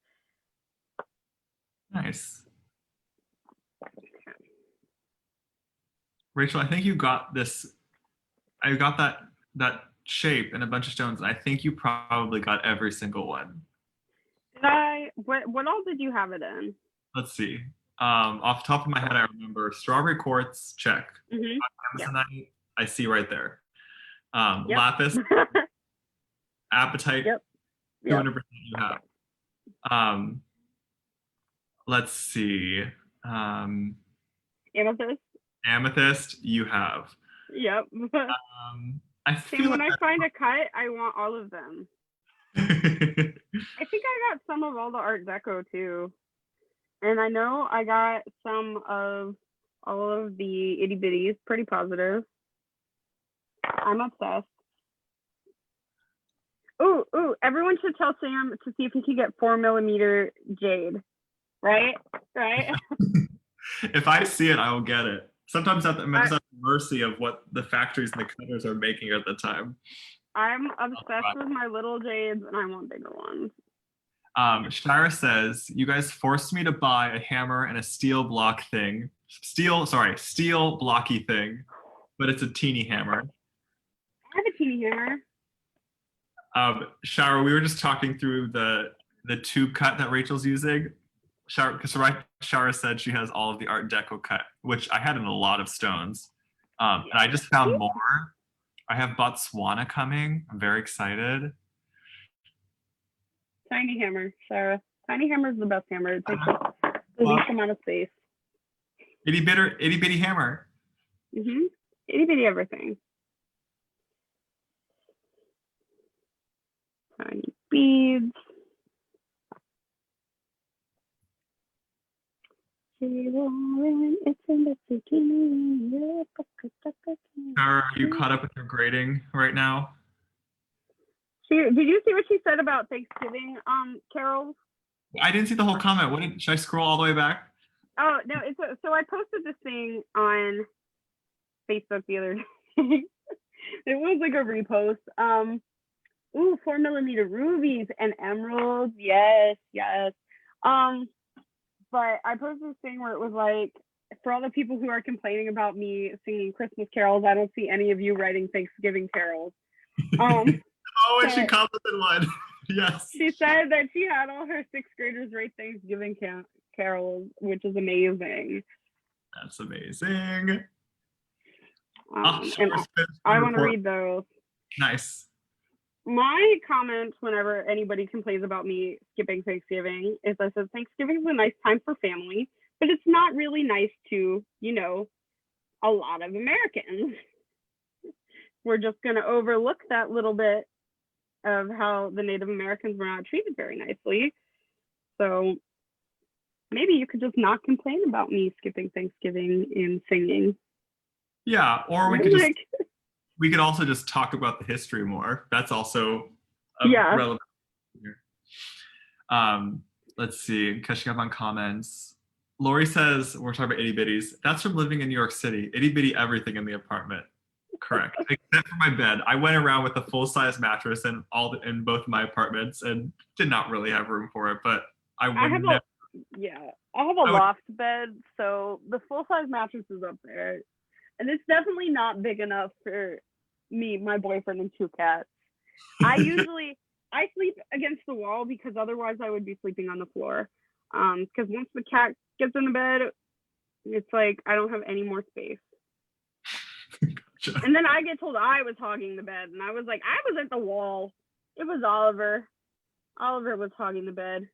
Nice. Rachel, I think you got this. I got that shape and a bunch of stones. And I think you probably got every single one. Did I? What all did you have it in? Let's see. Off the top of my head, I remember strawberry quartz, check. Mm-hmm. I see right there. Yep. Lapis, apatite, yep. 200% you have. Let's see. Amethyst. Amethyst, you have. Yep. When I find a cut, I want all of them. I think I got some of all the Art Deco too. And I know I got some of all of the itty bitties, pretty positive. I'm obsessed. Ooh, everyone should tell Sam to see if he can get 4mm jade. Right? If I see it, I will get it. Sometimes I'm just at the mercy of what the factories and the cutters are making at the time. I'm obsessed with my little jades and I want bigger ones. Shira says, you guys forced me to buy a hammer and a steel blocky thing, but it's a teeny hammer. I have a teeny hammer. Shira, we were just talking through the tube cut that Rachel's using. Shara said she has all of the Art Deco cut, which I had in a lot of stones. And I just found more. I have Botswana coming. I'm very excited. Tiny hammer, Shara. Tiny hammer is the best hammer. It takes the least amount of space. Itty bitty hammer. Mm-hmm. Itty bitty everything. Tiny beads. Are you caught up with your grading right now? Did you see what she said about Thanksgiving carols? I didn't see the whole comment. Should I scroll all the way back? Oh no! So I posted this thing on Facebook the other day. It was like a repost. 4mm rubies and emeralds. Yes. But I posted this thing where it was like, for all the people who are complaining about me singing Christmas carols, I don't see any of you writing Thanksgiving carols. And she commented one. Yes. She said that she had all her 6th graders write Thanksgiving carols, which is amazing. That's amazing. And I want to read those. Nice. My comment whenever anybody complains about me skipping Thanksgiving is I said Thanksgiving is a nice time for family, but it's not really nice to, a lot of Americans. We're just going to overlook that little bit of how the Native Americans were not treated very nicely. So maybe you could just not complain about me skipping Thanksgiving and singing. Yeah, or Like, we could also just talk about the history more. That's also yeah. relevant here. Let's see, catching up on comments. Lori says we're talking about itty bitties. That's from living in New York City. Itty bitty everything in the apartment. Correct, except for my bed. I went around with a full size mattress in both of my apartments and did not really have room for it. But I have a loft bed, so the full size mattress is up there, and it's definitely not big enough for me, my boyfriend, and 2 cats. I sleep against the wall because otherwise I would be sleeping on the floor. Because once the cat gets in the bed, it's like I don't have any more space. Gotcha. And then I get told I was hogging the bed, and I was like, I was at the wall. It was Oliver. Oliver was hogging the bed.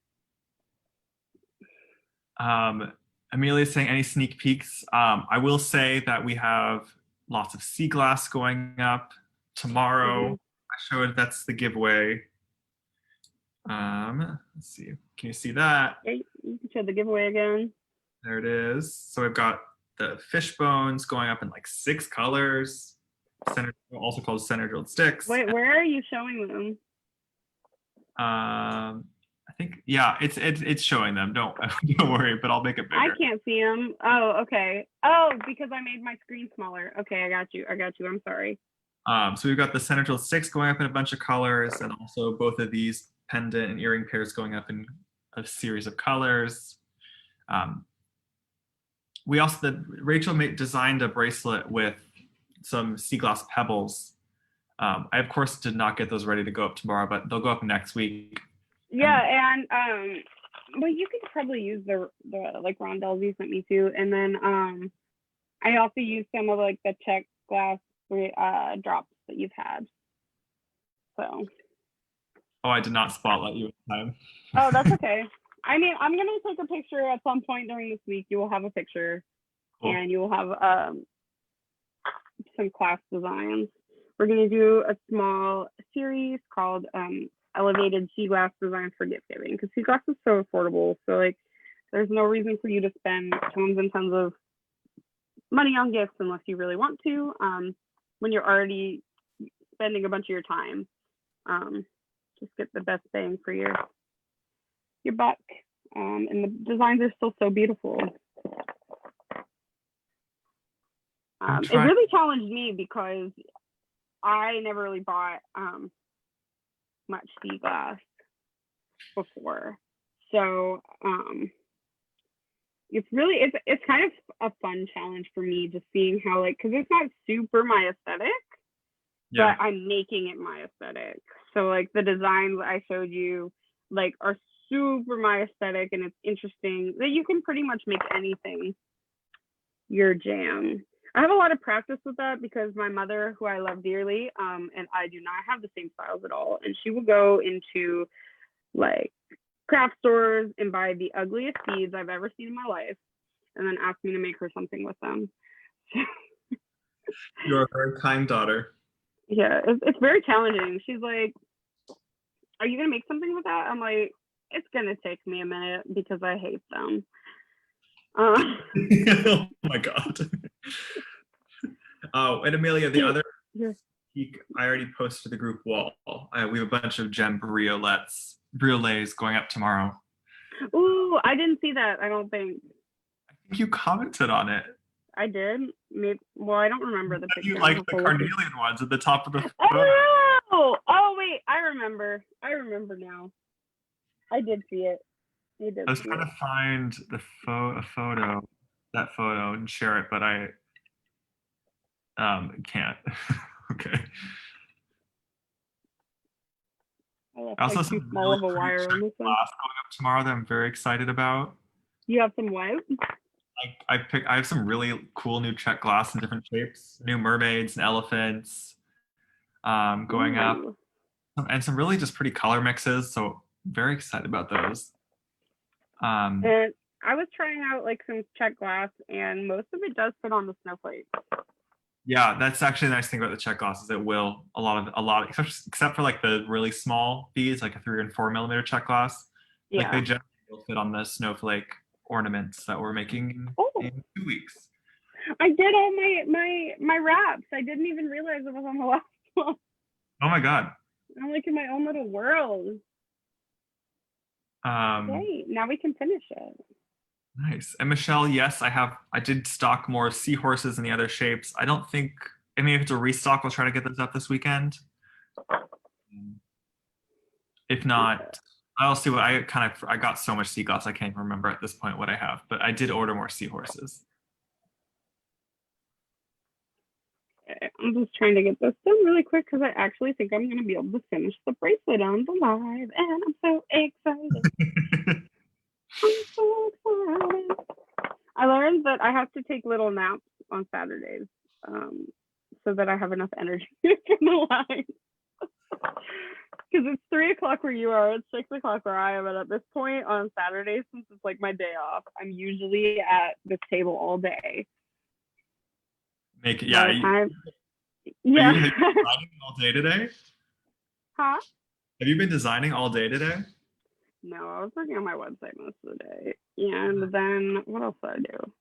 Amelia's saying any sneak peeks. I will say that we have lots of sea glass going up tomorrow. Mm-hmm. I showed that's the giveaway. Let's see. Can you see that? Yeah, you can show the giveaway again. There it is. So we've got the fish bones going up in like 6 colors. Also called center drilled sticks. Wait, where are you showing them? I think it's showing them. Don't worry, but I'll make it bigger. I can't see them. Oh, okay. Oh, because I made my screen smaller. Okay, I got you. I'm sorry. So we've got the center drilled sticks going up in a bunch of colors, and also both of these pendant and earring pairs going up in a series of colors. We also Rachel designed a bracelet with some sea glass pebbles. I of course did not get those ready to go up tomorrow, but they'll go up next week. Yeah, and well, you could probably use the like rondelles you sent me to, and then I also used some of like the check glass drops that you've had. So. Oh, I did not spotlight you in time. Oh, that's okay. I mean, I'm gonna take a picture at some point during this week. You will have a picture, cool. And you will have some class designs. We're gonna do a small series called Elevated Sea Glass Designs for Gift Giving, because sea glass is so affordable. So like, there's no reason for you to spend tons and tons of money on gifts unless you really want to. When you're already spending a bunch of your time, just get the best bang for your buck. And the designs are still so beautiful. It really challenged me because I never really bought much sea glass before. So it's kind of a fun challenge for me, just seeing how, like, because it's not super my aesthetic, yeah, but I'm making it my aesthetic. So like the designs I showed you like are super my aesthetic, and it's interesting that you can pretty much make anything your jam. I have a lot of practice with that because my mother, who I love dearly, and I do not have the same styles at all, and she will go into like craft stores and buy the ugliest beads I've ever seen in my life, and then ask me to make her something with them. You're a very kind daughter. Yeah, it's very challenging. She's like, "Are you gonna make something with that?" I'm like, "It's gonna take me a minute because I hate them." Oh my god. Oh, and Amelia, the other peak I already posted to the group wall. We have a bunch of gem brioles going up tomorrow. Ooh, I didn't see that. I don't think. I think you commented on it. I did. Maybe. Well, I don't remember the picture. You like the carnelian ones at the top of the photo. Oh wait, I remember now. I did see it. I was trying to find that photo and share it, but I can't. Okay. I also have some small of a wire on this one. Glass going up tomorrow that I'm very excited about. You have some what? I have some really cool new check glass in different shapes, new mermaids and elephants going up, and some really just pretty color mixes. So very excited about those. And I was trying out like some check glass, and most of it does fit on the snowflake. Yeah, that's actually the nice thing about the check glasses. It will except for like the really small beads, like a 3 and 4 millimeter check glass. Like they Yeah. generally will fit on the snowflake ornaments that we're making Oh, in 2 weeks. I did all my wraps. I didn't even realize it was on the last one. Oh my god. I'm like in my own little world. Um, Great. Now we can finish it. nice. And Michelle, yes, I did stock more seahorses and the other shapes. I don't think, I mean, if it's a restock, I'll try to get those up this weekend. If not, I'll see what I got so much sea glass I can't even remember at this point what I have, but I did order more seahorses. I'm just trying to get this done really quick because I actually think I'm going to be able to finish the bracelet on the live, and I'm so excited. I'm so excited. I learned that I have to take little naps on Saturdays, so that I have enough energy for the live. Because it's 3 o'clock where you are, it's 6 o'clock where I am, and at this point on Saturdays, since it's like my day off, I'm usually at this table all day. Make it, yeah. Yeah. Have you been designing all day today? Huh? Have you been designing all day today? No, I was working on my website most of the day. And then what else did I do?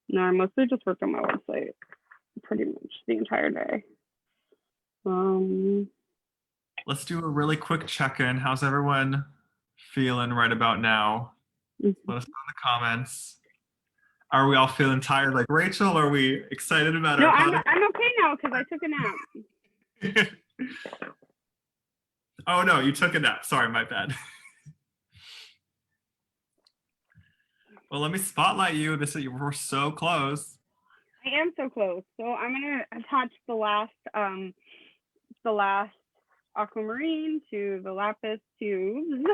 No, I mostly just worked on my website pretty much the entire day. Let's do a really quick check-in. How's everyone feeling right about now? Let us know in the comments. Are we all feeling tired like Rachel? Or are we excited about No, our I'm podcast? okay now because I took a nap. Oh no, you took a nap. Sorry, my bad. Well, let me spotlight you. We're so close. I am so close. So I'm gonna attach the last aquamarine to the lapis tubes,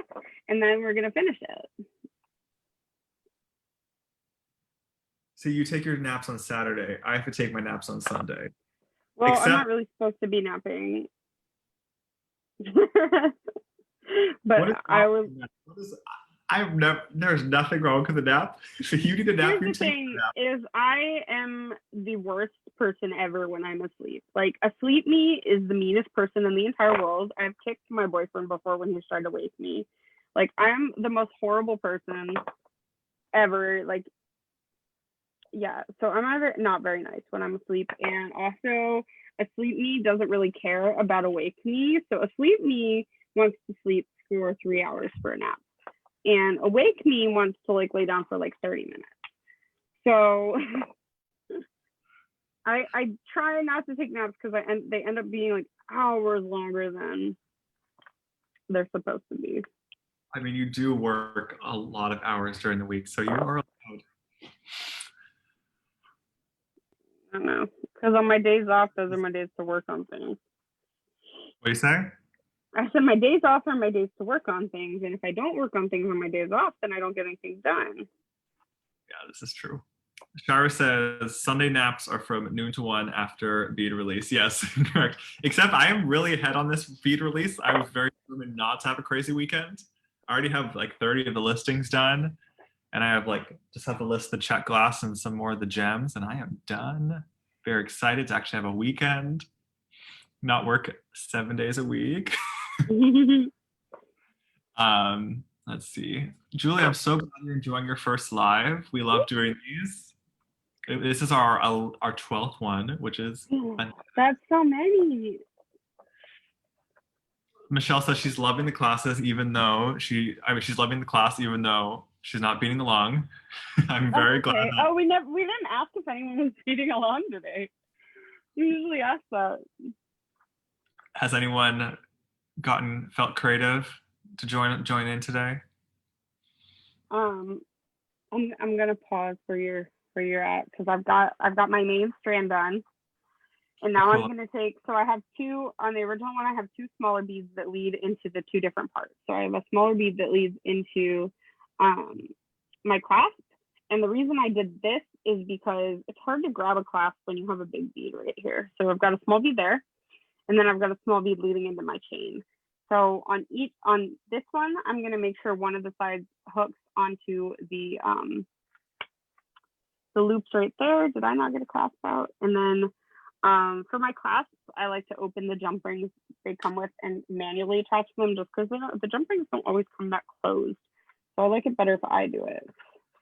and then we're gonna finish it. See, you take your naps on Saturday. I have to take my naps on Sunday. Well, Except, I'm not really supposed to be napping. But I was. There's nothing wrong with a nap. So you need a nap. Here's the thing: is I am the worst person ever when I'm asleep. Like asleep me is the meanest person in the entire world. I've kicked my boyfriend before when he's tried to wake me. Like I'm the most horrible person ever. Like yeah, so I'm not very nice when I'm asleep, and also asleep me doesn't really care about awake me. So asleep me wants to sleep for 3 hours for a nap, and awake me wants to like lay down for like 30 minutes. So I try not to take naps because they end up being like hours longer than they're supposed to be. I mean, you do work a lot of hours during the week, so you are allowed. I don't know, because on my days off, those are my days to work on things. What do you say? I said my days off are my days to work on things, and if I don't work on things on my days off, then I don't get anything done. Yeah, this is true. Shara says Sunday naps are from noon to 1 after Bead release. Yes, correct. Except I am really ahead on this Bead release. I was very determined not to have a crazy weekend. I already have like 30 of the listings done, and I just have to list the check glass and some more of the gems, and I am done. Very excited to actually have a weekend, not work 7 days a week. Let's see. Julie, I'm so glad you're enjoying your first live. We love doing these. This is our 12th one, which is that's so many. Michelle says she's loving the classes even though she's loving the class even though she's not beating along. I'm very glad. Oh, we didn't ask if anyone was beating along today. We usually ask that. Has anyone felt creative to join in today? I'm gonna pause for your at because I've got my main strand done, and now cool. I'm gonna take. So I have two on the original one. I have two smaller beads that lead into the two different parts. So I have a smaller bead that leads into my clasp, and the reason I did this is because it's hard to grab a clasp when you have a big bead right here. So I've got a small bead there, and then I've got a small bead leading into my chain. So on this one, I'm gonna make sure one of the sides hooks onto the loops right there. Did I not get a clasp out? And then For my clasps, I like to open the jump rings they come with and manually attach them just because the jump rings don't always come that closed. So I like it better if I do it.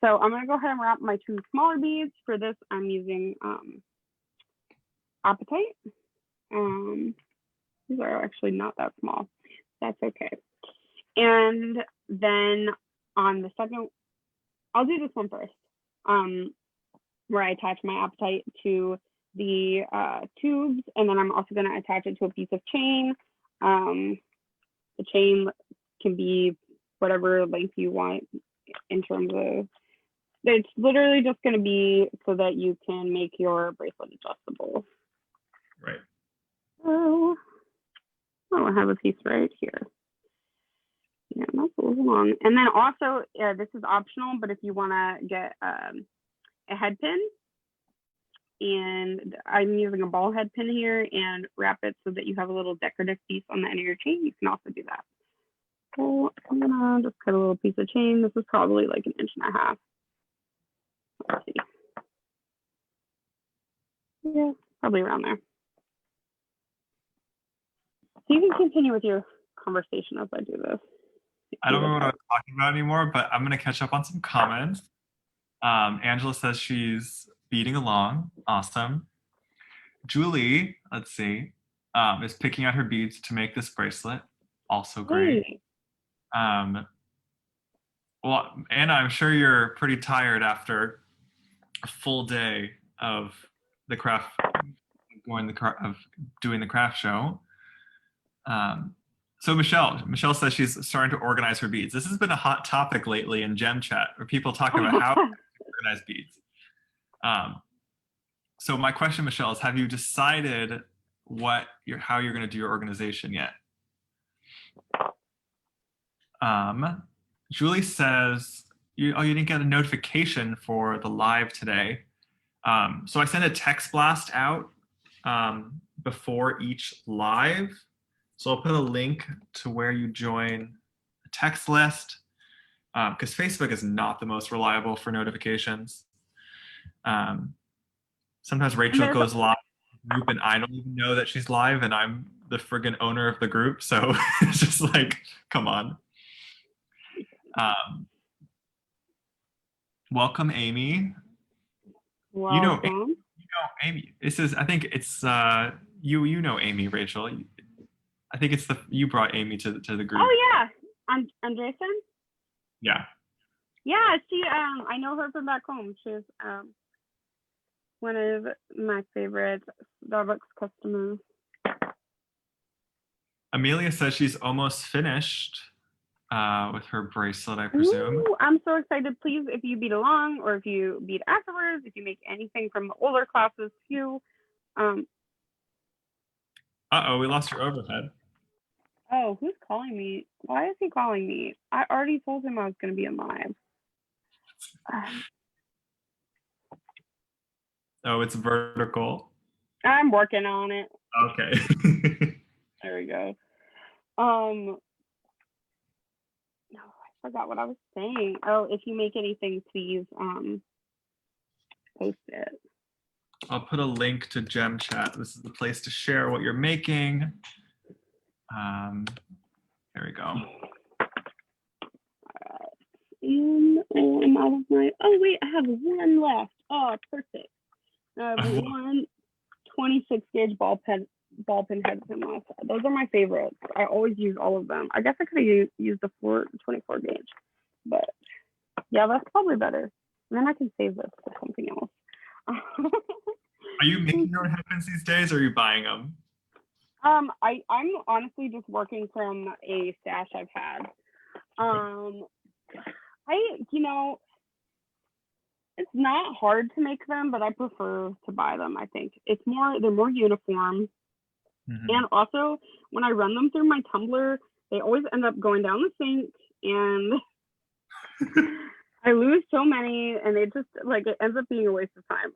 So I'm gonna go ahead and wrap my 2 smaller beads. For this, I'm using Appetite. These are actually not that small. That's okay. And then on the second, I'll do this one first, where I attach my Appetite to the tubes, and then I'm also going to attach it to a piece of chain. The chain can be whatever length you want in terms of, it's literally just going to be so that you can make your bracelet adjustable. Right. So, I have a piece right here. Yeah, that's a little long. And then also, this is optional, but if you want to get a head pin, and I'm using a ball head pin here and wrap it so that you have a little decorative piece on the end of your chain, you can also do that. So I'm gonna just cut a little piece of chain. This is probably like 1.5 inches. Let's see. Yeah, probably around there. So you can continue with your conversation as I do this. I don't know what I was talking about anymore, but I'm going to catch up on some comments. Angela says she's beading along. Awesome. Julie, let's see, is picking out her beads to make this bracelet. Also great. Hey. Well, Anna, I'm sure you're pretty tired after a full day of the craft, doing the craft show. So Michelle says she's starting to organize her beads. This has been a hot topic lately in Gem Chat, where people talk about how to organize beads. So my question, Michelle, is: have you decided how you're going to do your organization yet? Julie says you didn't get a notification for the live today. So I sent a text blast out before each live. So I'll put a link to where you join a text list, because Facebook is not the most reliable for notifications. Sometimes Rachel goes live in the group and I don't even know that she's live, and I'm the friggin' owner of the group. So it's just like, come on. Welcome, Amy. Welcome. You know Amy. This is, I think it's you know Amy, Rachel. I think it's you brought Amy to the group. Oh yeah, Andresen. Yeah. Yeah, she I know her from back home. She's one of my favorite Starbucks customers. Amelia says she's almost finished with her bracelet, I presume. Ooh, I'm so excited. Please, if you bead along or if you bead afterwards, if you make anything from the older classes too. Uh-oh, we lost your overhead. Oh, who's calling me? Why is he calling me? I already told him I was going to be on live. Oh, it's vertical. I'm working on it. Okay. There we go. No, I forgot what I was saying. Oh, if you make anything, please post it. I'll put a link to Gem Chat. This is the place to share what you're making. There we go. And I'm out of my. Oh wait, I have one left. Oh, perfect. I have one 26 gauge ball pin heads in my side. Those are my favorites. I always use all of them. I guess I could have used the 24 gauge, but yeah, that's probably better. And then I can save this for something else. Are you making your own headpins these days, or are you buying them? I'm honestly just working from a stash I've had. It's not hard to make them, but I prefer to buy them. I think they're more uniform. Mm-hmm. And also when I run them through my tumbler, they always end up going down the sink, and I lose so many, and it ends up being a waste of time.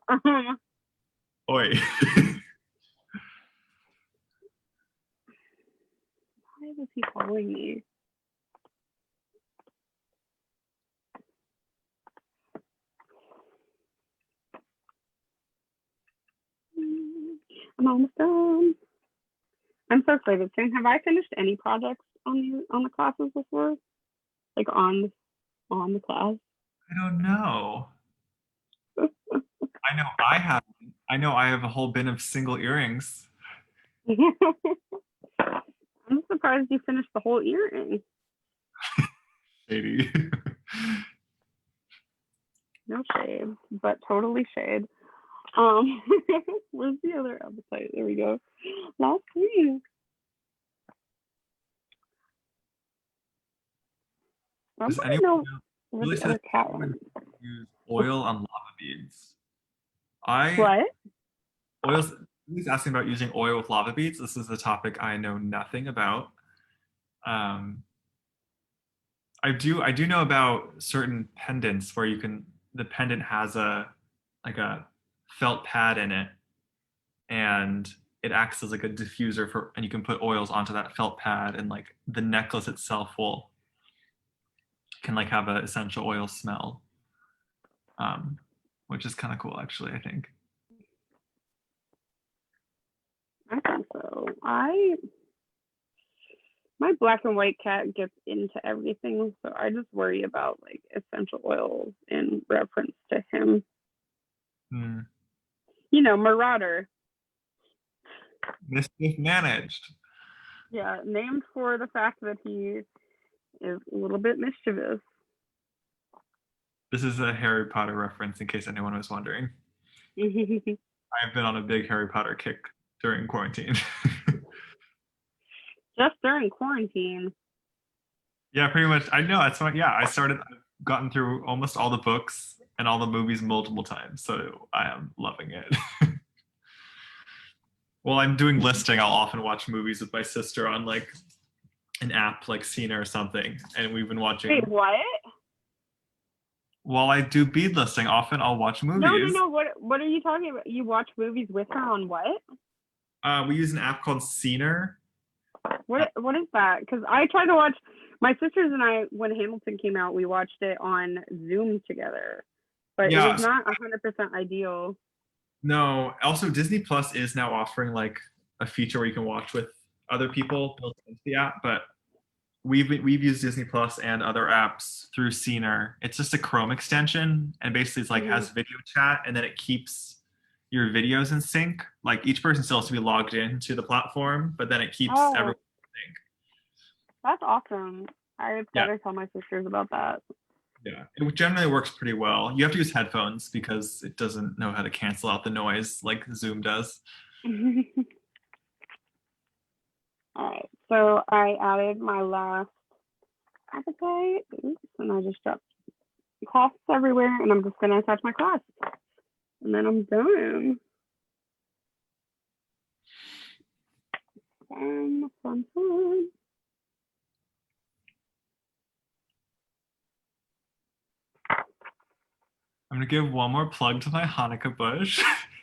Oi. Why was he calling me? I'm almost done. I'm so excited. Soon. Have I finished any projects on the classes before? Like on the class? I don't know. I know I have. I know I have a whole bin of single earrings. I'm surprised you finished the whole earring. Shady. No shade, but totally shade. Where's the other appetite? There we go. Last week. I Does want to anyone know know? where Really the says other cat went. use oil on lava beads. I What? oils. He's asking about using oil with lava beads. This is a topic I know nothing about. Um, I do know about certain pendants where the pendant has a felt pad in it, and it acts as like a diffuser and you can put oils onto that felt pad, and like the necklace itself will can like have an essential oil smell, um, which is kind of cool actually, I think. I think so. My black and white cat gets into everything, so I just worry about like essential oils in reference to him. Hmm. You know, Marauder. Mischief managed. Yeah, named for the fact that he is a little bit mischievous. This is a Harry Potter reference in case anyone was wondering. Just I've been on a big Harry Potter kick during quarantine. during quarantine. Yeah, pretty much. I know that's why. Yeah, I've gotten through almost all the books and all the movies multiple times, so I am loving it. While I'm doing listing, I'll often watch movies with my sister on like an app like Cena or something, and we've been watching. Wait, what? While I do bead listing, often I'll watch movies. No. What are you talking about? You watch movies with her on what? We use an app called Cena. What is that? Because I tried to watch my sisters and I when Hamilton came out, we watched it on Zoom together, but it Yeah. was not 100% ideal. No. Also, Disney Plus is now offering like a feature where you can watch with other people built into the app, but we've used Disney Plus and other apps through Cena. It's just a Chrome extension, and basically it's like has video chat, and then it keeps your videos in sync. Like each person still has to be logged in to the platform, but then it keeps everyone in sync. That's awesome. I've got to tell my sisters about that. Yeah, it generally works pretty well. You have to use headphones because it doesn't know how to cancel out the noise like Zoom does. All right, so I added my last appetite. Oops, and I just dropped clasps everywhere, and I'm just gonna attach my clasp, and then I'm done. Fun. I'm gonna give one more plug to my Hanukkah bush.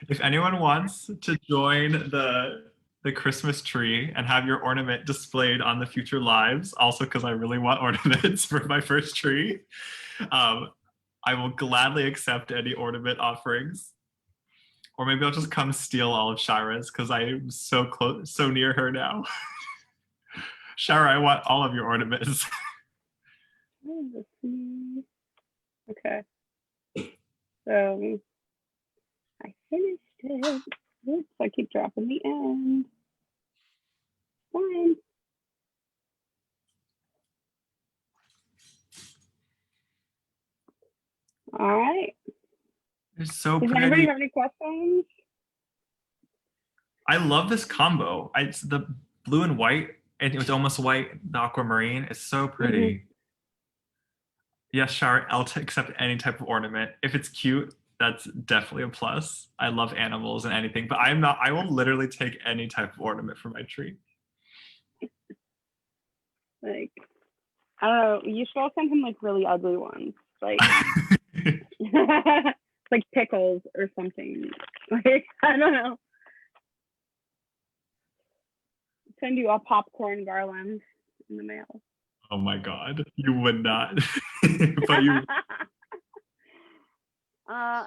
If anyone wants to join the Christmas tree and have your ornament displayed on the future lives, also because I really want ornaments for my first tree, I will gladly accept any ornament offerings. Or maybe I'll just come steal all of Shira's because I am so close, so near her now. Shira, I want all of your ornaments. Okay. So I finished it. Oops, I keep dropping the end. Fine. All right. It's so Does pretty. anybody have any questions? I love this combo. It's the blue and white, and it's almost white, the aquamarine. It's so pretty. Yes, Shara, I'll accept any type of ornament. If it's cute, that's definitely a plus. I love animals and anything, but I'm not. I will literally take any type of ornament for my tree. Like, you should all send him like really ugly ones, like like pickles or something. Like, I don't know. Send you a popcorn garland in the mail. Oh my god, you would not, but you.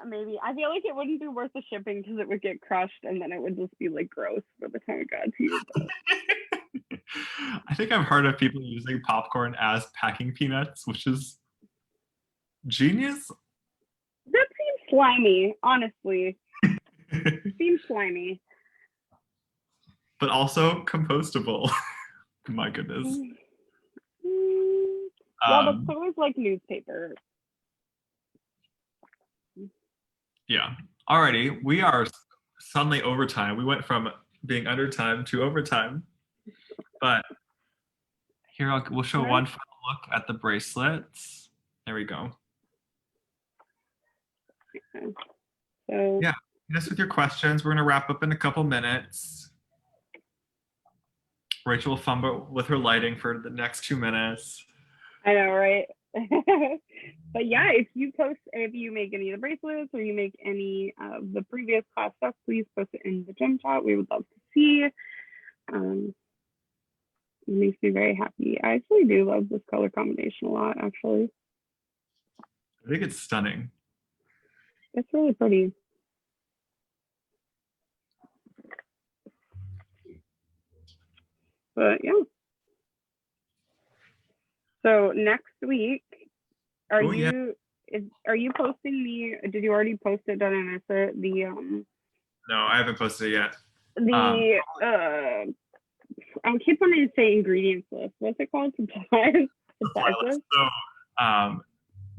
Maybe. I feel like it wouldn't be worth the shipping because it would get crushed and then it would just be like gross by the time it got to you. But I think I've heard of people using popcorn as packing peanuts, which is genius. that seems slimy, honestly. Seems slimy. But also compostable. My goodness. Well, but so is like newspaper. Yeah. Alrighty, we are suddenly overtime. We went from being undertime to overtime. But here we'll show one final look at the bracelets. There we go. Okay. So yeah, hit us with your questions. We're gonna wrap up in a couple minutes. Rachel will fumble with her lighting for the next 2 minutes. I know, right? But yeah, if you make any of the bracelets or you make any of the previous class stuff, please post it in the gym chat. We would love to see. It makes me very happy. I actually do love this color combination a lot, actually. I think it's stunning. It's really pretty. But yeah. So next week, are you posting did you already post it, done and miss it? No, I haven't posted it yet. I keep wanting to say ingredients list. What's it called? Supplies list. So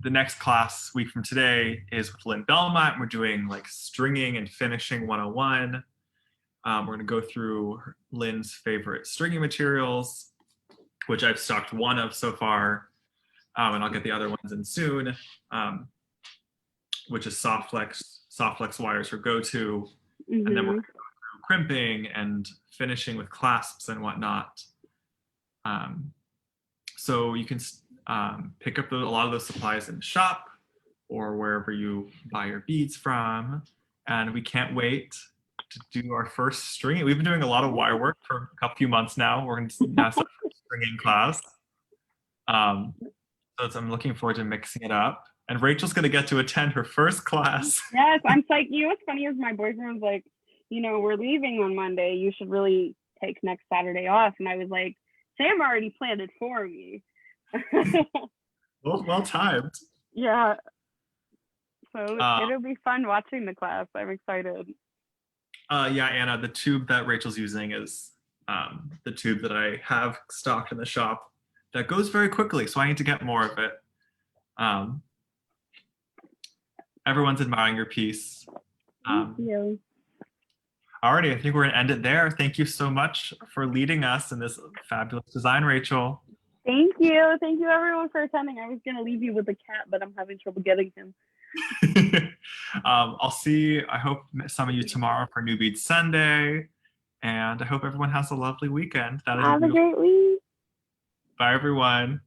the next class week from today is with Lynn Belmont. We're doing like stringing and finishing 101. We're going to go through Lynn's favorite stringing materials, which I've stocked one of so far, and I'll get the other ones in soon, which is soft flex wires for go-to, and then we're going to go through crimping and finishing with clasps and whatnot. So you can pick up a lot of those supplies in the shop or wherever you buy your beads from, and we can't wait to do our first stringing. We've been doing a lot of wire work for a few months now. We're going to now start our stringing class. So I'm looking forward to mixing it up. And Rachel's going to get to attend her first class. Yes, I'm like, what's funny is my boyfriend was like, we're leaving on Monday. You should really take next Saturday off. And I was like, Sam already planned it for me. well timed. Yeah. So it'll be fun watching the class. I'm excited. Yeah, Anna, the tube that Rachel's using is the tube that I have stocked in the shop that goes very quickly, so I need to get more of it. Everyone's admiring your piece. Thank you. Alrighty, I think we're going to end it there. Thank you so much for leading us in this fabulous design, Rachel. Thank you. Thank you, everyone, for attending. I was going to leave you with a cat, but I'm having trouble getting him. I hope some of you tomorrow for New Bead Sunday, and I hope everyone has a lovely weekend. Have a great week. Bye, everyone.